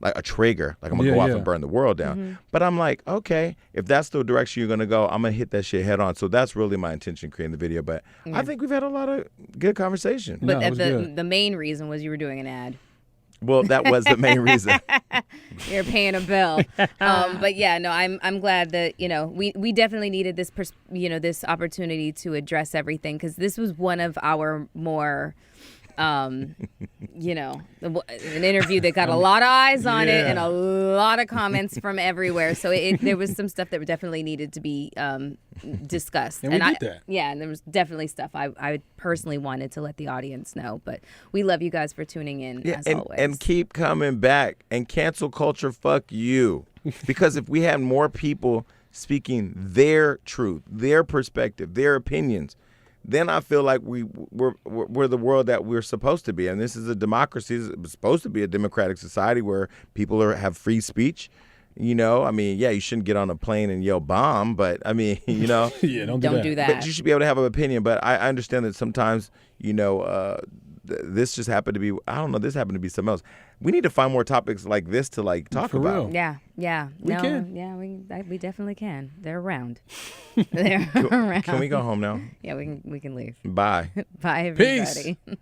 like a Traeger, like I'm going to go off and burn the world down. But I'm like, okay, if that's the direction you're going to go, I'm going to hit that shit head on. So that's really my intention creating the video. But I think we've had a lot of good conversation. But the main reason was you were doing an ad. Well, that was the main reason. You're paying a bill. But yeah, no, I'm glad that, you know, we definitely needed this, this opportunity to address everything because this was one of our more, you know, an interview that got a lot of eyes on it and a lot of comments from everywhere. So there was some stuff that definitely needed to be discussed. And we did that. Yeah, and there was definitely stuff I personally wanted to let the audience know. But we love you guys for tuning in, as always. And keep coming back. And cancel culture, fuck you. Because if we had more people speaking their truth, their perspective, their opinions, then I feel like we're the world that we're supposed to be. And this is a democracy. It's supposed to be a democratic society where people have free speech. You know, I mean, yeah, you shouldn't get on a plane and yell bomb, but I mean, you know. Yeah, don't do that. But you should be able to have an opinion. But I understand that sometimes, you know, this just happened to be, I don't know, this happened to be something else. We need to find more topics like this to like talk about. Real. Yeah. We can. Yeah, we definitely can. They're around. They're around. Can we go home now? Yeah, we can leave. Bye. Bye, everybody. Peace.